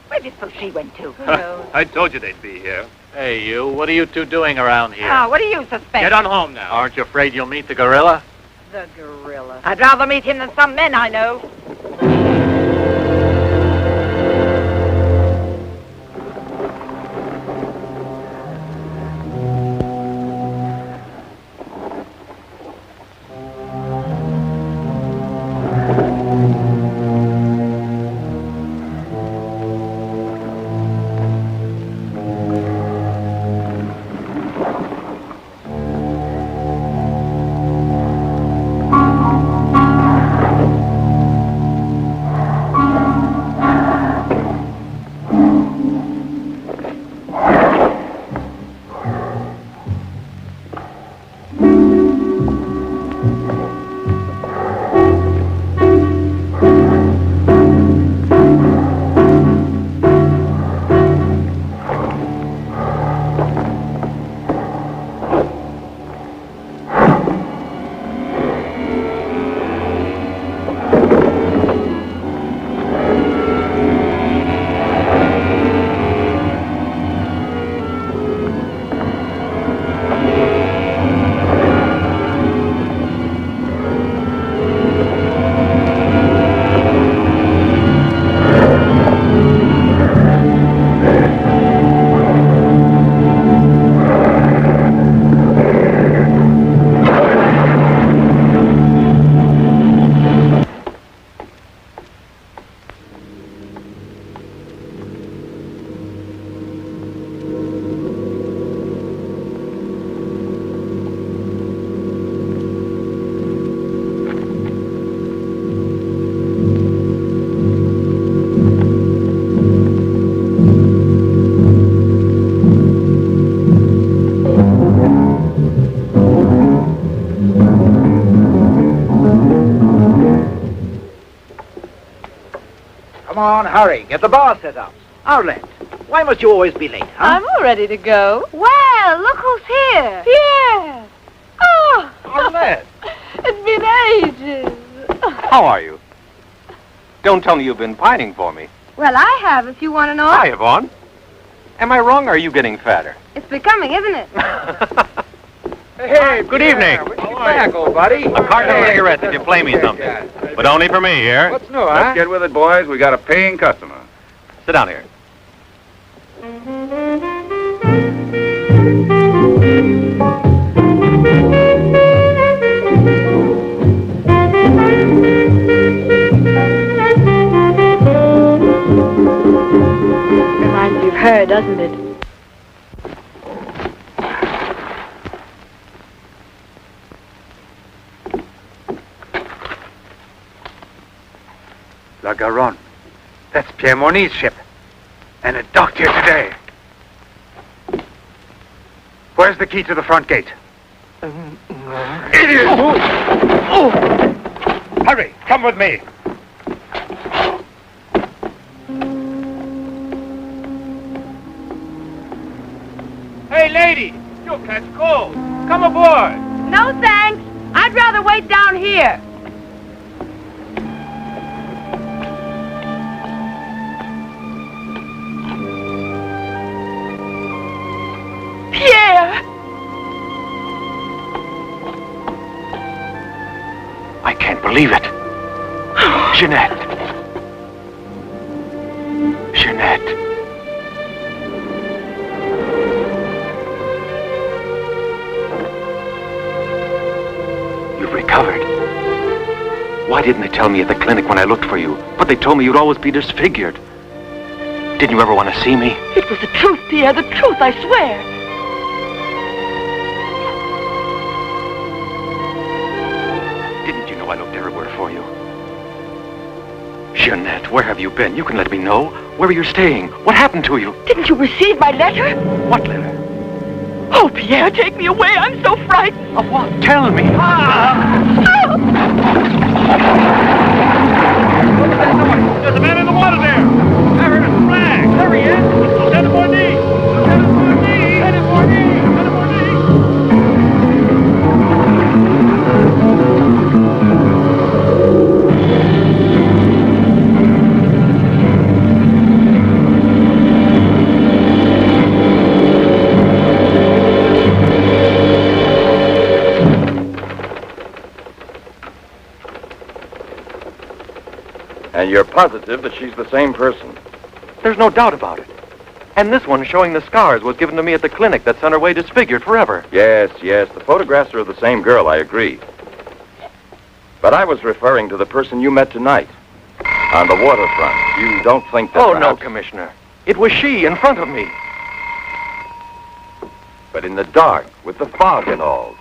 Speaker 9: Where do you suppose she went to?
Speaker 10: I told you they'd be here. Hey, you, what are you two doing around here?
Speaker 9: Ah, what do you suspect?
Speaker 10: Get on home now. Aren't you afraid you'll meet the gorilla?
Speaker 9: The gorilla. I'd rather meet him than some men I know.
Speaker 3: Come on, hurry. Get the bar set up. Arlette, why must you always be late, huh?
Speaker 9: I'm all ready to go.
Speaker 7: Well, look who's here.
Speaker 9: Yes. Oh.
Speaker 3: Arlette.
Speaker 9: It's been ages.
Speaker 2: How are you? Don't tell me you've been pining for me.
Speaker 9: Well, I have, if you want to know.
Speaker 2: Hi, Yvonne. Am I wrong, or are you getting fatter?
Speaker 9: It's becoming, isn't it?
Speaker 3: Hey,
Speaker 2: good evening.
Speaker 3: When you get back, old buddy?
Speaker 2: A carton of cigarettes if you play me something. But only for me here.
Speaker 3: What's new,
Speaker 8: Let's get with it, boys. We got a paying customer.
Speaker 2: Sit down here.
Speaker 9: Reminds me of her, doesn't it?
Speaker 5: La Garonne. That's Pierre Morny's ship. And it docked here today. Where's the key to the front gate? Idiot! Hurry, come with me.
Speaker 10: Hey, lady, you'll catch cold. Come aboard.
Speaker 9: No, thanks. I'd rather wait down here. Pierre!
Speaker 5: I can't believe it. Jeanette. Jeanette. You've recovered. Why didn't they tell me at the clinic when I looked for you? But they told me you'd always be disfigured. Didn't you ever want to see me?
Speaker 9: It was the truth, Pierre, the truth, I swear.
Speaker 5: Didn't you know I looked everywhere for you? Jeanette, where have you been? You can let me know. Where are you staying? What happened to you?
Speaker 9: Didn't you receive my letter?
Speaker 5: What letter?
Speaker 9: Oh, Pierre, take me away. I'm so frightened.
Speaker 5: Of what? Tell me.
Speaker 10: There's a man in the water there. I heard a flag. There he is. Lieutenant Morny. Lieutenant Morny. Lieutenant Morny. Lieutenant Morny.
Speaker 2: And you're positive that she's the same person?
Speaker 5: There's no doubt about it. And this one showing the scars was given to me at the clinic that sent her away disfigured forever.
Speaker 2: Yes, the photographs are of the same girl, I agree. But I was referring to the person you met tonight. On the waterfront. You don't think that
Speaker 5: Oh,
Speaker 2: perhaps...
Speaker 5: no, Commissioner. It was she in front of me.
Speaker 2: But in the dark, with the fog and all.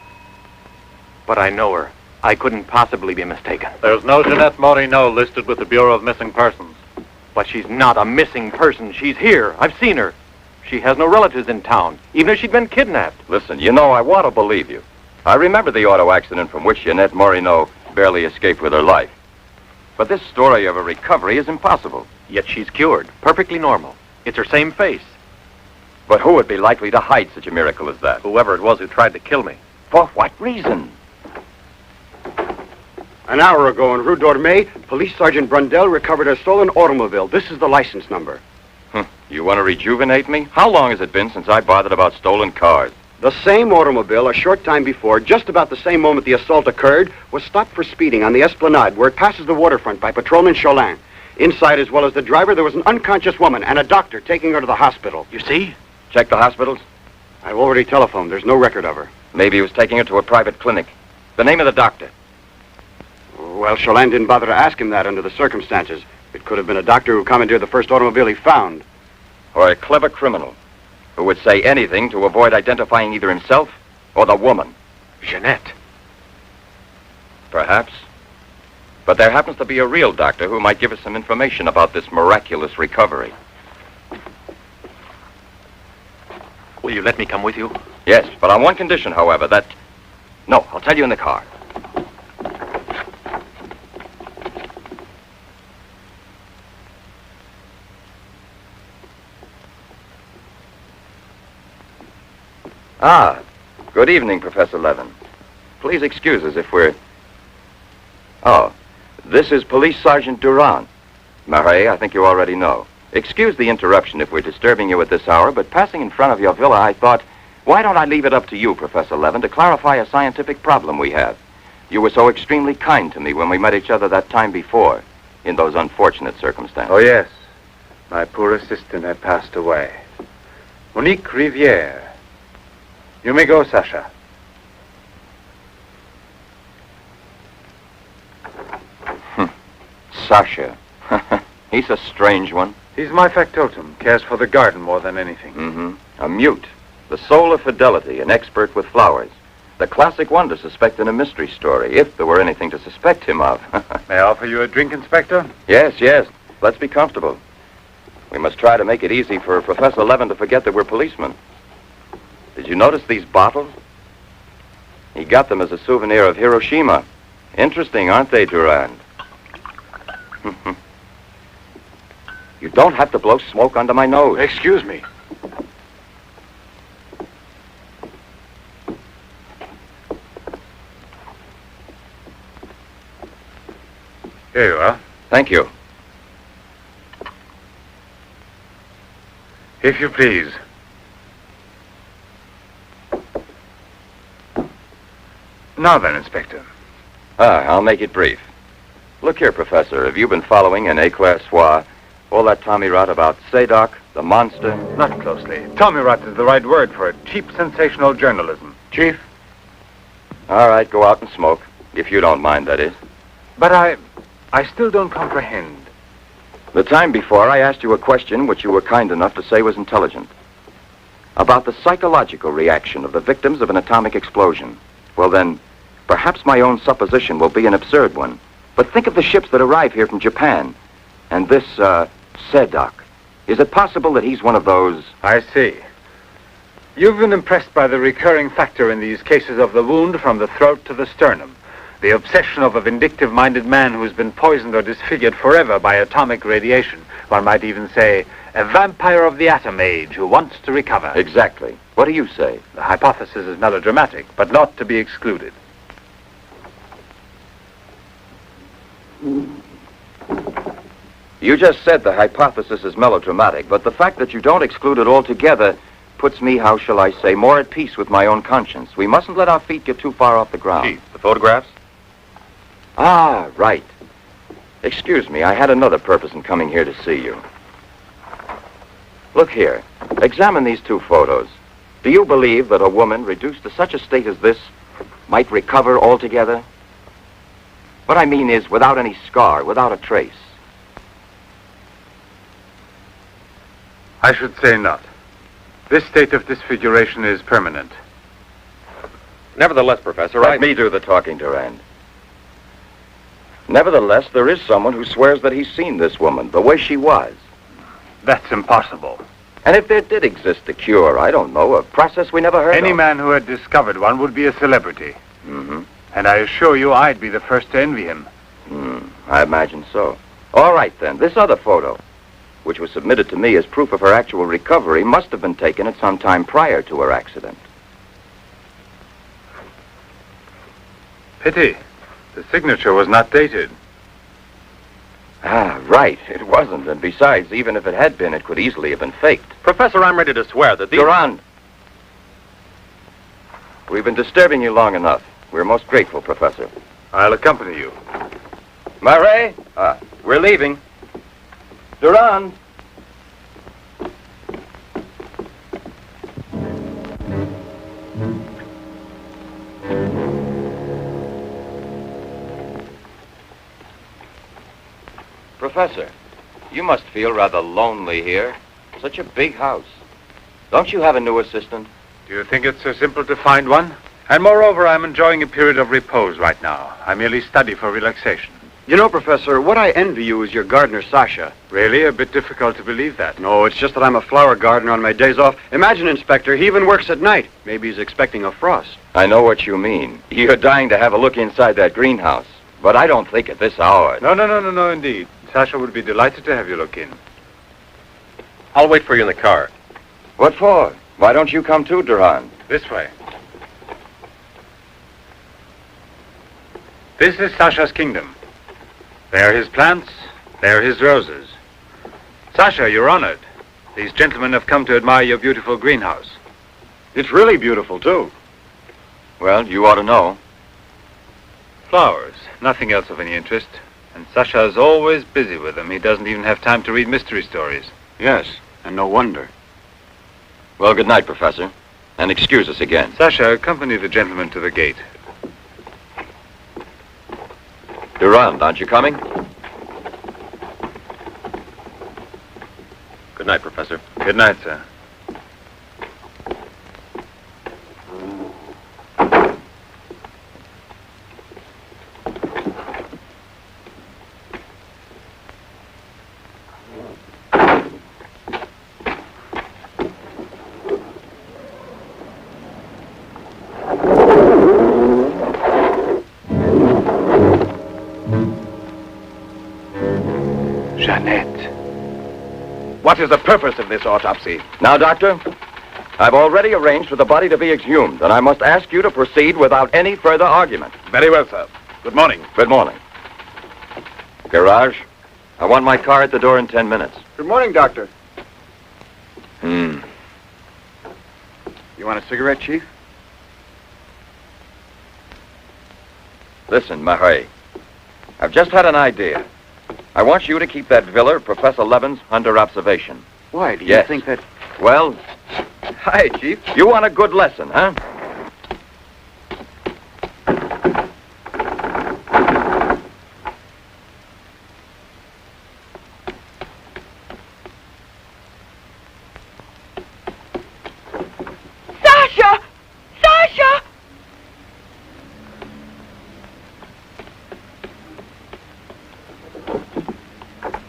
Speaker 5: But I know her. I couldn't possibly be mistaken.
Speaker 10: There's no Jeanette Morino listed with the Bureau of Missing Persons.
Speaker 5: But she's not a missing person. She's here. I've seen her. She has no relatives in town, even if she'd been kidnapped.
Speaker 2: Listen, I want to believe you. I remember the auto accident from which Jeanette Morino barely escaped with her life. But this story of a recovery is impossible.
Speaker 5: Yet she's cured. Perfectly normal. It's her same face.
Speaker 2: But who would be likely to hide such a miracle as that?
Speaker 5: Whoever it was who tried to kill me.
Speaker 2: For what reason?
Speaker 6: An hour ago in Rue Dormay, Police Sergeant Brundell recovered a stolen automobile. This is the license number.
Speaker 2: You want to rejuvenate me? How long has it been since I bothered about stolen cars?
Speaker 6: The same automobile, a short time before, just about the same moment the assault occurred, was stopped for speeding on the Esplanade, where it passes the waterfront, by Patrolman Cholin. Inside, as well as the driver, there was an unconscious woman and a doctor taking her to the hospital.
Speaker 5: You see?
Speaker 2: Check the hospitals?
Speaker 6: I've already telephoned. There's no record of her.
Speaker 2: Maybe he was taking her to a private clinic. The name of the doctor?
Speaker 6: Well, Cholin didn't bother to ask him that under the circumstances. It could have been a doctor who commandeered the first automobile he found.
Speaker 2: Or a clever criminal who would say anything to avoid identifying either himself or the woman.
Speaker 5: Jeanette.
Speaker 2: Perhaps. But there happens to be a real doctor who might give us some information about this miraculous recovery.
Speaker 5: Will you let me come with you?
Speaker 2: Yes, but on one condition, however, that... No, I'll tell you in the car. Ah, good evening, Professor Levin. Please excuse us if we're... Oh, this is Police Sergeant Durand. Marais, I think you already know. Excuse the interruption if we're disturbing you at this hour, but passing in front of your villa, I thought, why don't I leave it up to you, Professor Levin, to clarify a scientific problem we have? You were so extremely kind to me when we met each other that time before, in those unfortunate circumstances.
Speaker 5: Oh, yes. My poor assistant had passed away. Monique Riviere. You may go, Sasha.
Speaker 2: Sasha. He's a strange one.
Speaker 5: He's my factotum. Cares for the garden more than anything.
Speaker 2: Mm-hmm. A mute. The soul of fidelity, an expert with flowers. The classic one to suspect in a mystery story, if there were anything to suspect him of.
Speaker 5: May I offer you a drink, Inspector?
Speaker 2: Yes, yes. Let's be comfortable. We must try to make it easy for Professor Levin to forget that we're policemen. Did you notice these bottles? He got them as a souvenir of Hiroshima. Interesting, aren't they, Durand? You don't have to blow smoke under my nose.
Speaker 5: Excuse me. Here you are.
Speaker 2: Thank you.
Speaker 5: If you please. Now then, Inspector.
Speaker 2: I'll make it brief. Look here, Professor, have you been following in Éclair Soir all that Tommy rot about Seddok, the monster?
Speaker 5: Not closely. Tommy rot is the right word for it. Cheap, sensational journalism. Chief?
Speaker 2: All right, go out and smoke. If you don't mind, that is.
Speaker 5: But I still don't comprehend.
Speaker 2: The time before, I asked you a question which you were kind enough to say was intelligent. About the psychological reaction of the victims of an atomic explosion. Well then, perhaps my own supposition will be an absurd one. But think of the ships that arrive here from Japan. And this, Seddok. Is it possible that he's one of those...
Speaker 5: I see. You've been impressed by the recurring factor in these cases of the wound from the throat to the sternum. The obsession of a vindictive-minded man who's been poisoned or disfigured forever by atomic radiation. One might even say, a vampire of the atom age who wants to recover.
Speaker 2: Exactly. What do you say?
Speaker 5: The hypothesis is melodramatic, but not to be excluded.
Speaker 2: You just said the hypothesis is melodramatic, but the fact that you don't exclude it altogether puts me, how shall I say, more at peace with my own conscience. We mustn't let our feet get too far off the ground. Chief, the photographs? Ah, right. Excuse me, I had another purpose in coming here to see you. Look here. Examine these two photos. Do you believe that a woman reduced to such a state as this might recover altogether? What I mean is without any scar, without a trace.
Speaker 5: I should say not. This state of disfiguration is permanent.
Speaker 2: Nevertheless, Professor, Let me do the talking, Durand. Nevertheless, there is someone who swears that he's seen this woman, the way she was.
Speaker 5: That's impossible.
Speaker 2: And if there did exist a cure, I don't know, a process we never heard of.
Speaker 5: Any man who had discovered one would be a celebrity.
Speaker 2: Mm-hmm.
Speaker 5: And I assure you I'd be the first to envy him.
Speaker 2: I imagine so. All right, then. This other photo, which was submitted to me as proof of her actual recovery, must have been taken at some time prior to her accident.
Speaker 5: Pity. The signature was not dated.
Speaker 2: Ah, right. It wasn't. And besides, even if it had been, it could easily have been faked.
Speaker 11: Professor, I'm ready to swear that these...
Speaker 2: Durand! We've been disturbing you long enough. We're most grateful, Professor.
Speaker 5: I'll accompany you.
Speaker 2: Marais! We're leaving. Durand! Professor, you must feel rather lonely here. Such a big house. Don't you have a new assistant?
Speaker 5: Do you think it's so simple to find one? And moreover, I'm enjoying a period of repose right now. I merely study for relaxation.
Speaker 6: You know, Professor, what I envy you is your gardener, Sasha.
Speaker 5: Really? A bit difficult to believe that.
Speaker 6: No, it's just that I'm a flower gardener on my days off. Imagine, Inspector, he even works at night. Maybe he's expecting a frost.
Speaker 2: I know what you mean. You're dying to have a look inside that greenhouse. But I don't think at this hour.
Speaker 5: No, indeed. Sasha would be delighted to have you look in.
Speaker 11: I'll wait for you in the car.
Speaker 2: What for? Why don't you come too, Durand?
Speaker 5: This way. This is Sasha's kingdom. There are his plants, there are his roses. Sasha, you're honored. These gentlemen have come to admire your beautiful greenhouse.
Speaker 6: It's really beautiful, too.
Speaker 2: Well, you ought to know.
Speaker 5: Flowers, nothing else of any interest. And Sasha's always busy with them. He doesn't even have time to read mystery stories.
Speaker 6: Yes, and no wonder.
Speaker 2: Well, good night, Professor. And excuse us again.
Speaker 5: Sasha, accompany the gentleman to the gate.
Speaker 2: Durand, aren't you coming?
Speaker 11: Good night, Professor.
Speaker 5: Good night, sir.
Speaker 8: What is the purpose of this autopsy?
Speaker 2: Now, Doctor, I've already arranged for the body to be exhumed, and I must ask you to proceed without any further argument.
Speaker 8: Very well, sir. Good morning.
Speaker 2: Good morning. Garage, I want my car at the door in 10 minutes.
Speaker 6: Good morning, Doctor.
Speaker 2: You
Speaker 6: want a cigarette, Chief?
Speaker 2: Listen, Marais, I've just had an idea. I want you to keep that villa of Professor Levin's under observation.
Speaker 6: Why, do you
Speaker 2: Yes.
Speaker 6: think that...
Speaker 2: Well, hi, Chief. You want a good lesson, huh?
Speaker 1: Sasha! Sasha!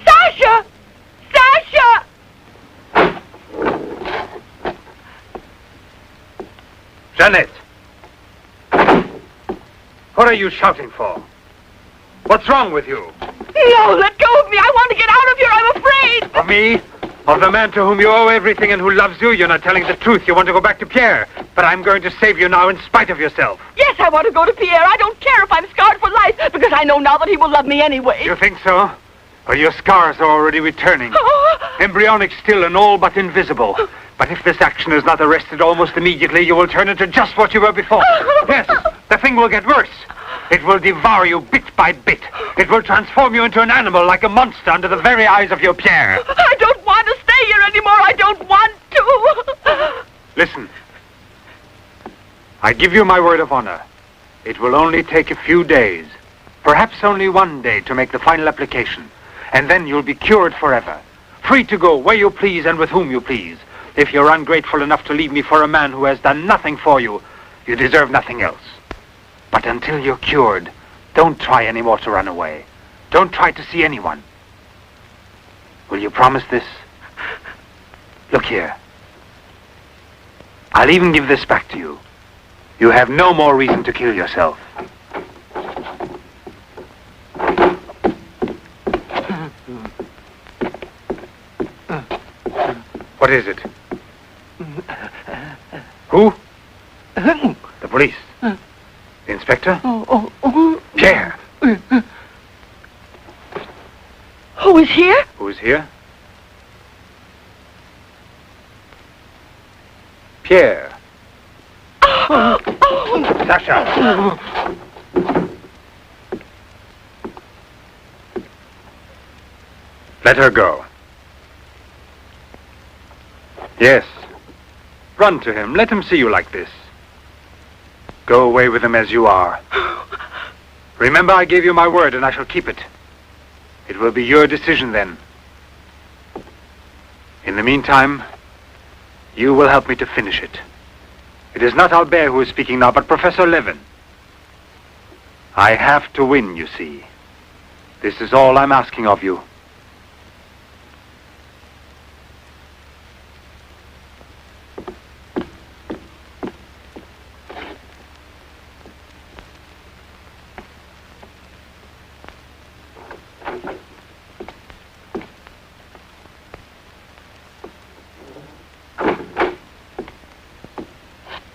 Speaker 1: Sasha! Sasha!
Speaker 5: Jeanette! What are you shouting for? What's wrong with you?
Speaker 1: No, let go of me. I want to get out of here. I'm afraid.
Speaker 5: Of me? Of the man to whom you owe everything and who loves you? You're not telling the truth. You want to go back to Pierre. But I'm going to save you now in spite of yourself.
Speaker 1: Yes, I want to go to Pierre. I don't care if I'm scarred for life, because I know now that he will love me anyway.
Speaker 5: You think so? Well, your scars are already returning. Embryonic still and all but invisible. But if this action is not arrested almost immediately, you will turn into just what you were before. Yes, the thing will get worse. It will devour you bit by bit. It will transform you into an animal like a monster under the very eyes of your Pierre.
Speaker 1: I don't want to stay here anymore. I don't want to.
Speaker 5: Listen. I give you my word of honor. It will only take a few days. Perhaps only one day to make the final application. And then you'll be cured forever. Free to go where you please and with whom you please. If you're ungrateful enough to leave me for a man who has done nothing for you, you deserve nothing else. But until you're cured, don't try any more to run away. Don't try to see anyone. Will you promise this? Look here. I'll even give this back to you. You have no more reason to kill yourself. What is it? Who? The police. The inspector? Pierre.
Speaker 1: Who is here?
Speaker 5: Who is here? Pierre. Sasha. Let her go. Yes. Run to him. Let him see you like this. Go away with him as you are. Remember, I gave you my word, and I shall keep it. It will be your decision then. In the meantime, you will help me to finish it. It is not Albert who is speaking now, but Professor Levin. I have to win, you see. This is all I'm asking of you.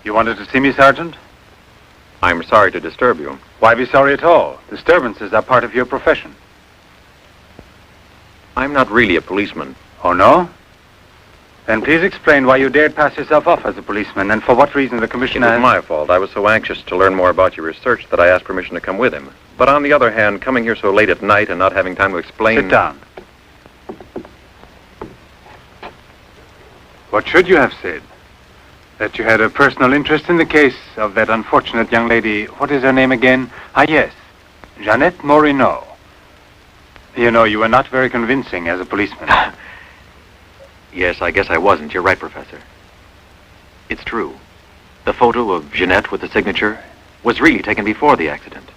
Speaker 5: You wanted to see me, Sergeant?
Speaker 2: I'm sorry to disturb you.
Speaker 5: Why be sorry at all? Disturbances are part of your profession.
Speaker 2: I'm not really a policeman.
Speaker 5: Oh, no? Then please explain why you dared pass yourself off as a policeman, and for what reason the commissioner...
Speaker 2: It was my fault. I was so anxious to learn more about your research that I asked permission to come with him. But on the other hand, coming here so late at night and not having time to explain...
Speaker 5: Sit down. What should you have said? That you had a personal interest in the case of that unfortunate young lady. What is her name again? Ah, yes. Jeanette Morino. You know, you were not very convincing as a policeman.
Speaker 2: Yes, I guess I wasn't. You're right, Professor. It's true. The photo of Jeanette with the signature was really taken before the accident.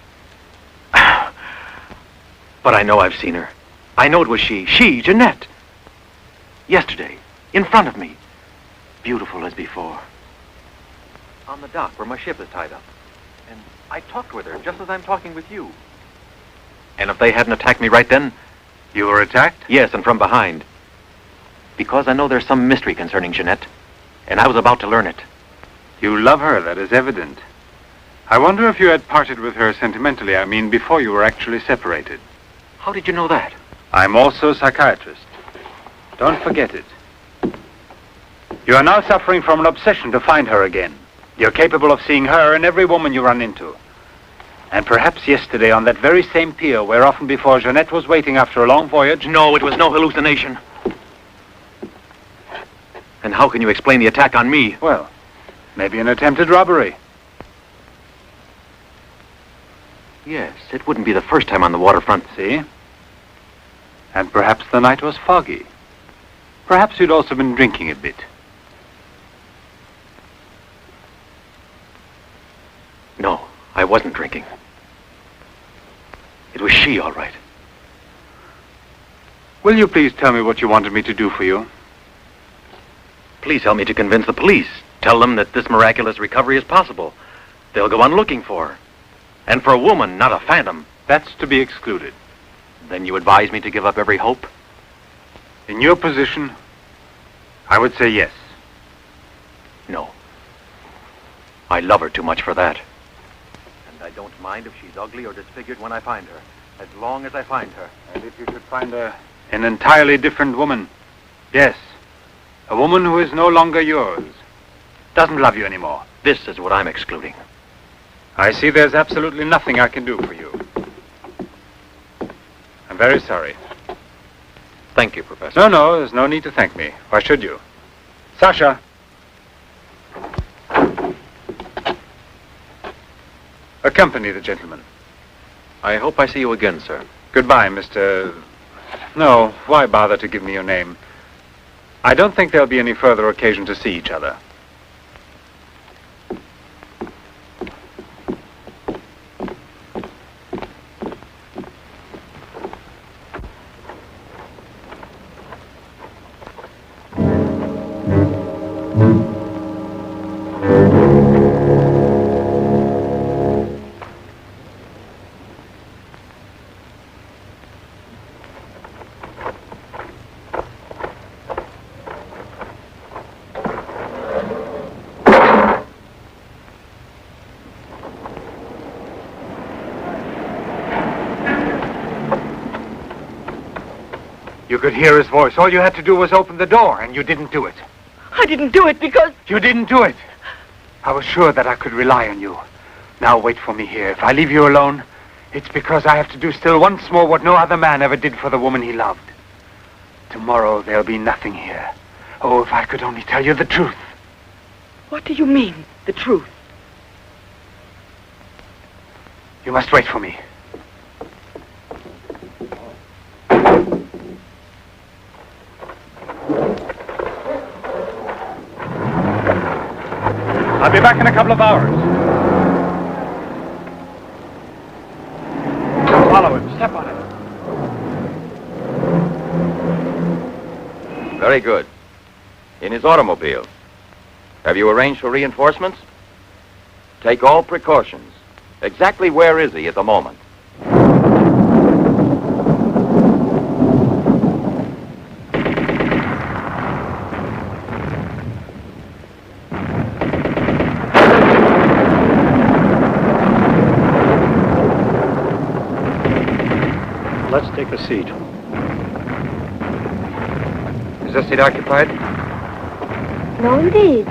Speaker 2: But I know I've seen her. I know it was she, Jeanette. Yesterday, in front of me. Beautiful as before. On the dock where my ship is tied up. And I talked with her just as I'm talking with you. And if they hadn't attacked me right then...
Speaker 5: You were attacked?
Speaker 2: Yes, and from behind. Because I know there's some mystery concerning Jeanette. And I was about to learn it.
Speaker 5: You love her, that is evident. I wonder if you had parted with her sentimentally, I mean, before you were actually separated.
Speaker 2: How did you know that?
Speaker 5: I'm also a psychiatrist. Don't forget it. You are now suffering from an obsession to find her again. You're capable of seeing her and every woman you run into. And perhaps yesterday on that very same pier where often before Jeanette was waiting after a long voyage...
Speaker 2: No, it was no hallucination. And how can you explain the attack on me?
Speaker 5: Well, maybe an attempted robbery.
Speaker 2: Yes, it wouldn't be the first time on the waterfront.
Speaker 5: See? And perhaps the night was foggy. Perhaps you'd also been drinking a bit.
Speaker 2: No, I wasn't drinking. It was she, all right.
Speaker 5: Will you please tell me what you wanted me to do for you?
Speaker 2: Please help me to convince the police. Tell them that this miraculous recovery is possible. They'll go on looking for her. And for a woman, not a phantom.
Speaker 5: That's to be excluded.
Speaker 2: Then you advise me to give up every hope?
Speaker 5: In your position, I would say yes.
Speaker 2: No. I love her too much for that. And I don't mind if she's ugly or disfigured when I find her, as long as I find her.
Speaker 5: And if you should find an entirely different woman, yes. A woman who is no longer yours. Doesn't love you anymore.
Speaker 2: This is what I'm excluding.
Speaker 5: I see there's absolutely nothing I can do for you. I'm very sorry.
Speaker 2: Thank you, Professor.
Speaker 5: No, there's no need to thank me. Why should you? Sasha! Accompany the gentleman.
Speaker 2: I hope I see you again, sir.
Speaker 5: Goodbye, Mr... No, why bother to give me your name? I don't think there'll be any further occasion to see each other. You could hear his voice. All you had to do was open the door, and you didn't do it.
Speaker 1: I didn't do it because...
Speaker 5: You didn't do it. I was sure that I could rely on you. Now wait for me here. If I leave you alone, it's because I have to do still once more what no other man ever did for the woman he loved. Tomorrow there'll be nothing here. Oh, if I could only tell you the truth.
Speaker 1: What do you mean, the truth?
Speaker 5: You must wait for me. I'll be back in a couple of hours. Follow him. Step on it.
Speaker 11: Very good. In his automobile. Have you arranged for reinforcements? Take all precautions. Exactly where is he at the moment?
Speaker 12: Take a seat.
Speaker 5: Is this seat occupied?
Speaker 13: No, indeed.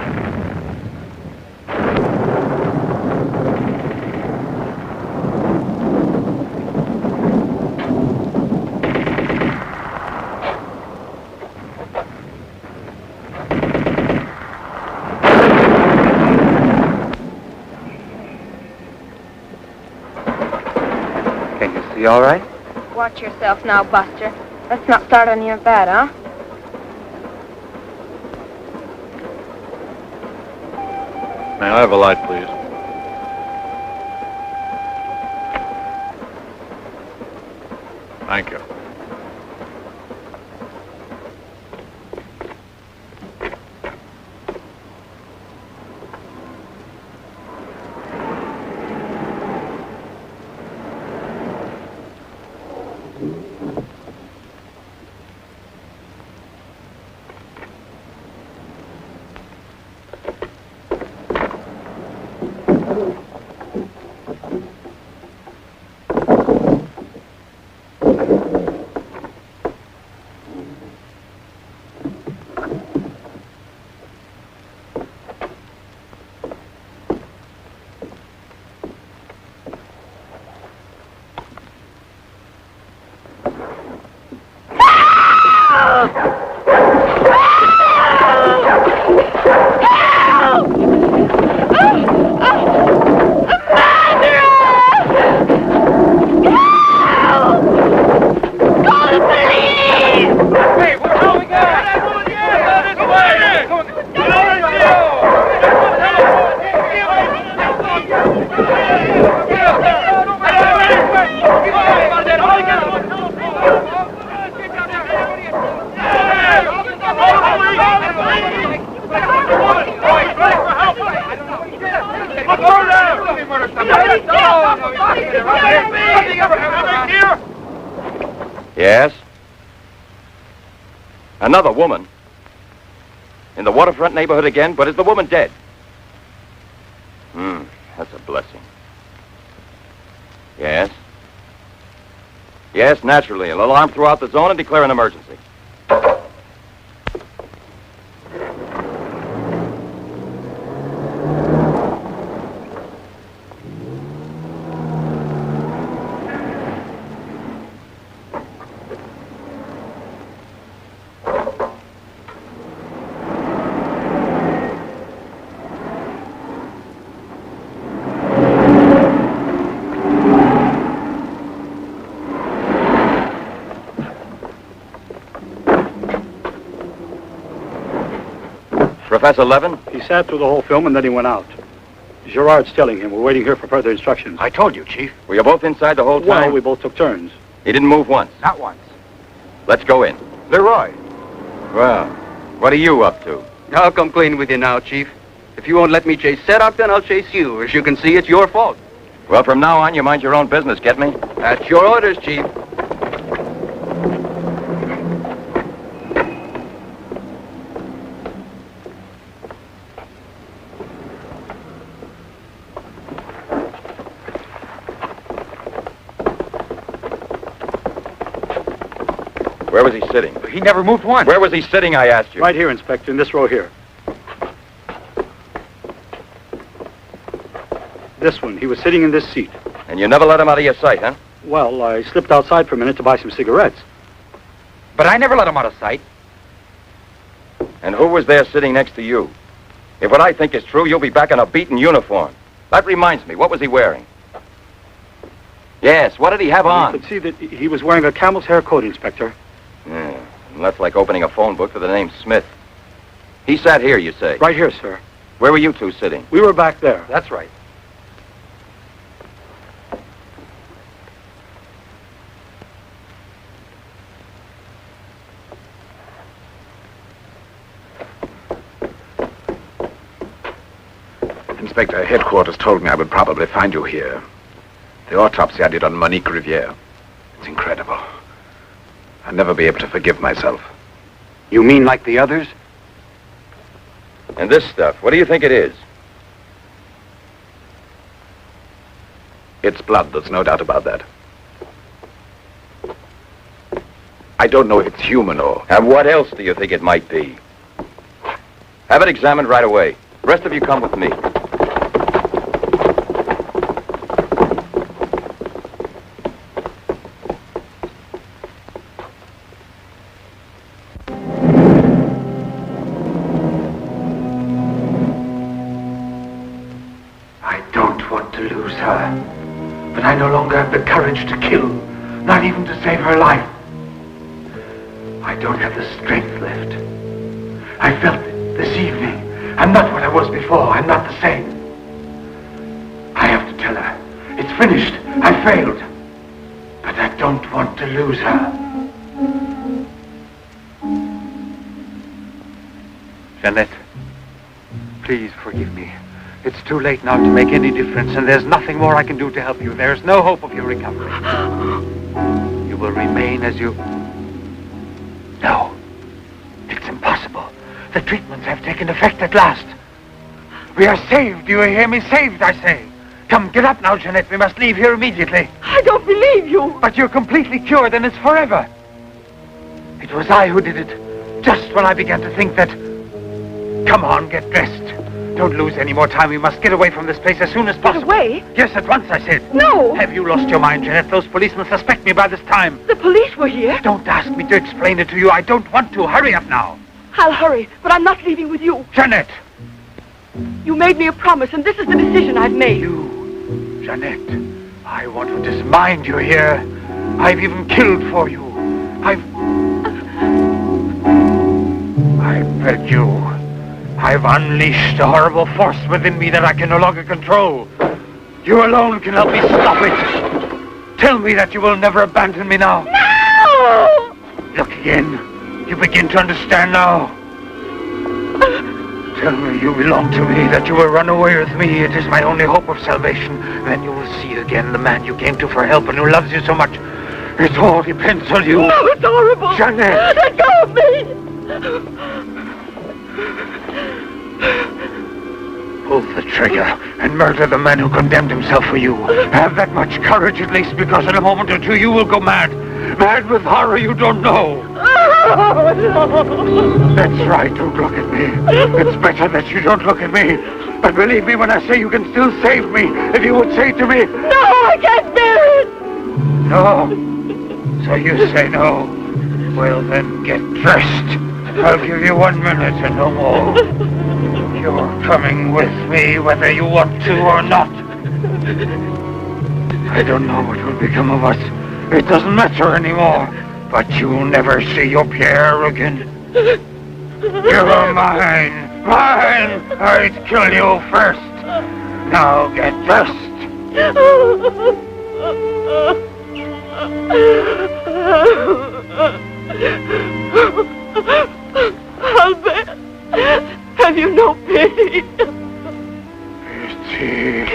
Speaker 5: Can you see all right?
Speaker 9: Watch yourself now, Buster. Let's not start on your bed, huh?
Speaker 10: May I have a light, please? Thank you.
Speaker 11: Yes? Another woman? In the waterfront neighborhood again, but is the woman dead? That's a blessing. Yes? Yes, naturally. I'll alarm throughout the zone and declare an emergency. Professor Levin?
Speaker 12: He sat through the whole film and then he went out. Gerard's telling him. We're waiting here for further instructions.
Speaker 5: I told you, Chief.
Speaker 11: Were you both inside the whole time?
Speaker 12: Well, we both took turns.
Speaker 11: He didn't move once?
Speaker 5: Not once.
Speaker 11: Let's go in.
Speaker 5: Leroy.
Speaker 11: Well, what are you up to?
Speaker 14: I'll come clean with you now, Chief. If you won't let me chase Seddok, then I'll chase you. As you can see, it's your fault.
Speaker 11: Well, from now on, you mind your own business, get me?
Speaker 14: That's your orders, Chief.
Speaker 11: Where was he sitting?
Speaker 5: He never moved once.
Speaker 11: Where was he sitting, I asked you?
Speaker 12: Right here, Inspector, in this row here. This one. He was sitting in this seat.
Speaker 11: And you never let him out of your sight, huh?
Speaker 12: Well, I slipped outside for a minute to buy some cigarettes.
Speaker 5: But I never let him out of sight.
Speaker 11: And who was there sitting next to you? If what I think is true, you'll be back in a beaten uniform. That reminds me, what was he wearing? Yes, what did he have on?
Speaker 12: You could see that he was wearing a camel's hair coat, Inspector.
Speaker 11: Yeah, and that's like opening a phone book for the name Smith. He sat here, you say?
Speaker 12: Right here, sir.
Speaker 11: Where were you two sitting?
Speaker 12: We were back there.
Speaker 5: That's right.
Speaker 8: Inspector, headquarters told me I would probably find you here. The autopsy I did on Monique Riviere. It's incredible. I'll never be able to forgive myself.
Speaker 14: You mean like the others?
Speaker 11: And this stuff, what do you think it is?
Speaker 8: It's blood, there's no doubt about that. I don't know if it's human or...
Speaker 11: And what else do you think it might be? Have it examined right away. The rest of you come with me.
Speaker 3: I don't want to lose her, but I no longer have the courage to kill, not even to save her life. I don't have the strength left. I felt it this evening. I'm not what I was before. I'm not the same. I have to tell her. It's finished. I failed. But I don't want to lose her.
Speaker 5: Jeanette, please forgive me. It's too late now to make any difference, and there's nothing more I can do to help you. There's no hope of your recovery. You will remain as you... No. It's impossible. The treatments have taken effect at last. We are saved. Do you hear me? Saved, I say. Come, get up now, Jeanette. We must leave here immediately.
Speaker 4: I don't believe you.
Speaker 5: But you're completely cured, and it's forever. It was I who did it, just when I began to think that... Come on, get dressed. Don't lose any more time. We must get away from this place as soon as possible.
Speaker 4: Get away?
Speaker 5: Yes, at once, I said.
Speaker 4: No.
Speaker 5: Have you lost your mind, Jeanette? Those policemen suspect me by this time.
Speaker 4: The police were here.
Speaker 5: Don't ask me to explain it to you. I don't want to. Hurry up now.
Speaker 4: I'll hurry, but I'm not leaving with you.
Speaker 5: Jeanette!
Speaker 4: You made me a promise, and this is the decision I've made.
Speaker 5: You, Jeanette, I want to dismind you here. I've even killed for you. I beg you. I've unleashed a horrible force within me that I can no longer control. You alone can help me stop it. Tell me that you will never abandon me now.
Speaker 4: No!
Speaker 5: Look again. You begin to understand now. Tell me you belong to me, that you will run away with me. It is my only hope of salvation. Then you will see again the man you came to for help and who loves you so much. It all depends on you.
Speaker 4: No, it's horrible.
Speaker 5: Jeanette!
Speaker 4: Let go of me!
Speaker 5: Pull the trigger and murder the man who condemned himself for you. Have that much courage at least, because in a moment or two you will go mad. Mad with horror you don't know. That's right, don't look at me. It's better that you don't look at me. But believe me when I say you can still save me. If you would say to me...
Speaker 4: No, I can't bear it!
Speaker 5: No? So you say no? Well then, get dressed. I'll give you 1 minute and no more. You're coming with me whether you want to or not. I don't know what will become of us. It doesn't matter anymore. But you'll never see your Pierre again. You're mine. Mine! I'd kill you first. Now get dressed.
Speaker 4: Albert, have you no pity?
Speaker 5: Pity?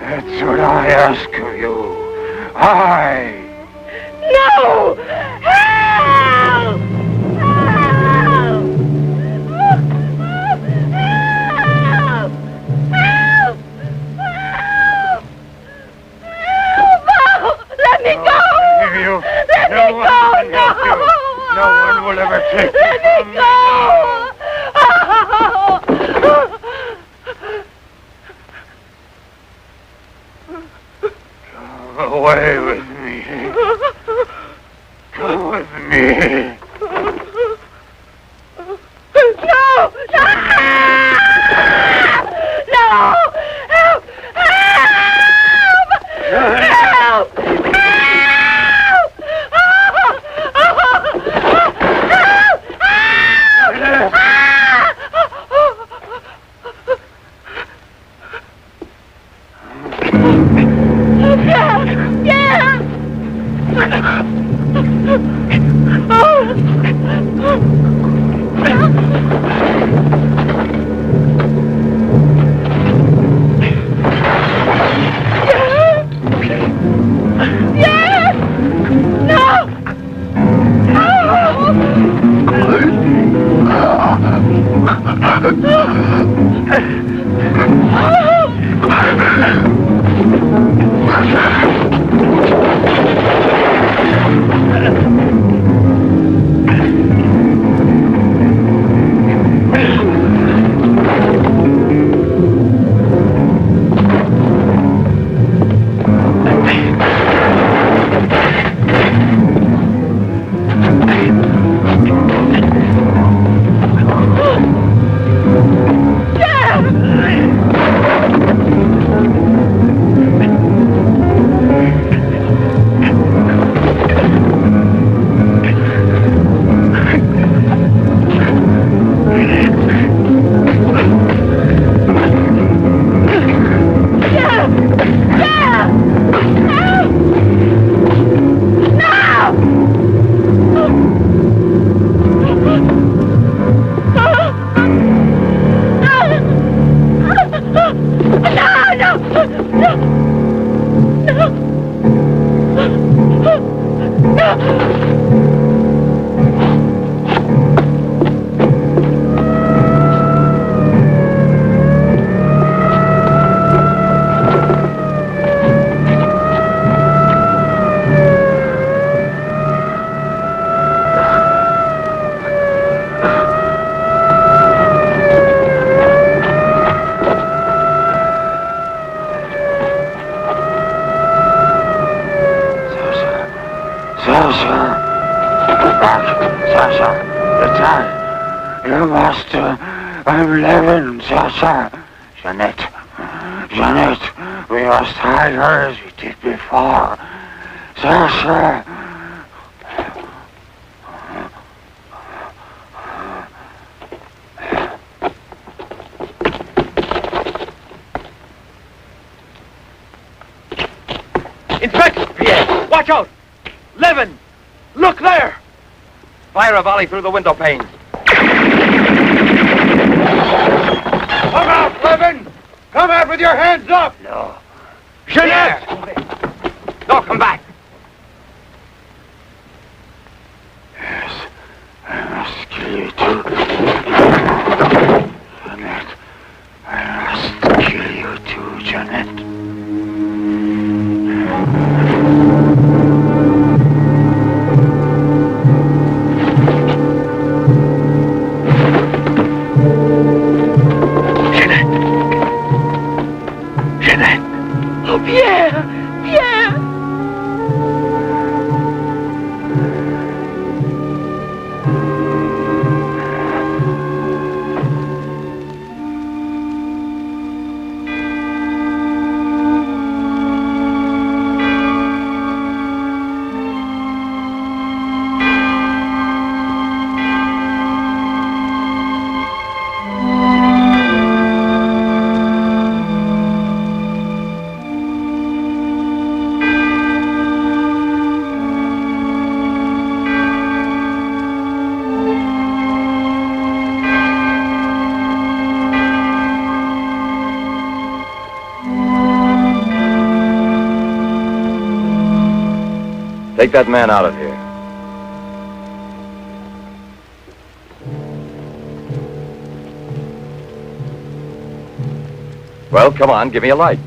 Speaker 5: That's what I ask of you. I...
Speaker 4: No! Help! Help! Help! Help! Help! Let me go! Let me go! No!
Speaker 5: No one will ever take you
Speaker 4: Let
Speaker 5: from
Speaker 4: me
Speaker 5: me
Speaker 4: go!
Speaker 5: now. Go away with me. Come with me.
Speaker 4: No! No! No! Help! Help! Help!
Speaker 3: Sasha. It's I, your master. I'm Levin, Sasha. Jeanette. Jeanette, we must hide her as we did before. Sasha.
Speaker 11: Inspector! Pierre, watch out! Levin! Look there! Fire a volley through the window panes.
Speaker 3: Come out, Levin! Come out with your hands up! No.
Speaker 11: Jeanette! No, come back!
Speaker 3: Yes, I must kill you too. Jeanette, I must kill you too, Jeanette.
Speaker 9: Oh, Pierre! Pierre!
Speaker 11: Take that man out of here. Well, come on, give me a light.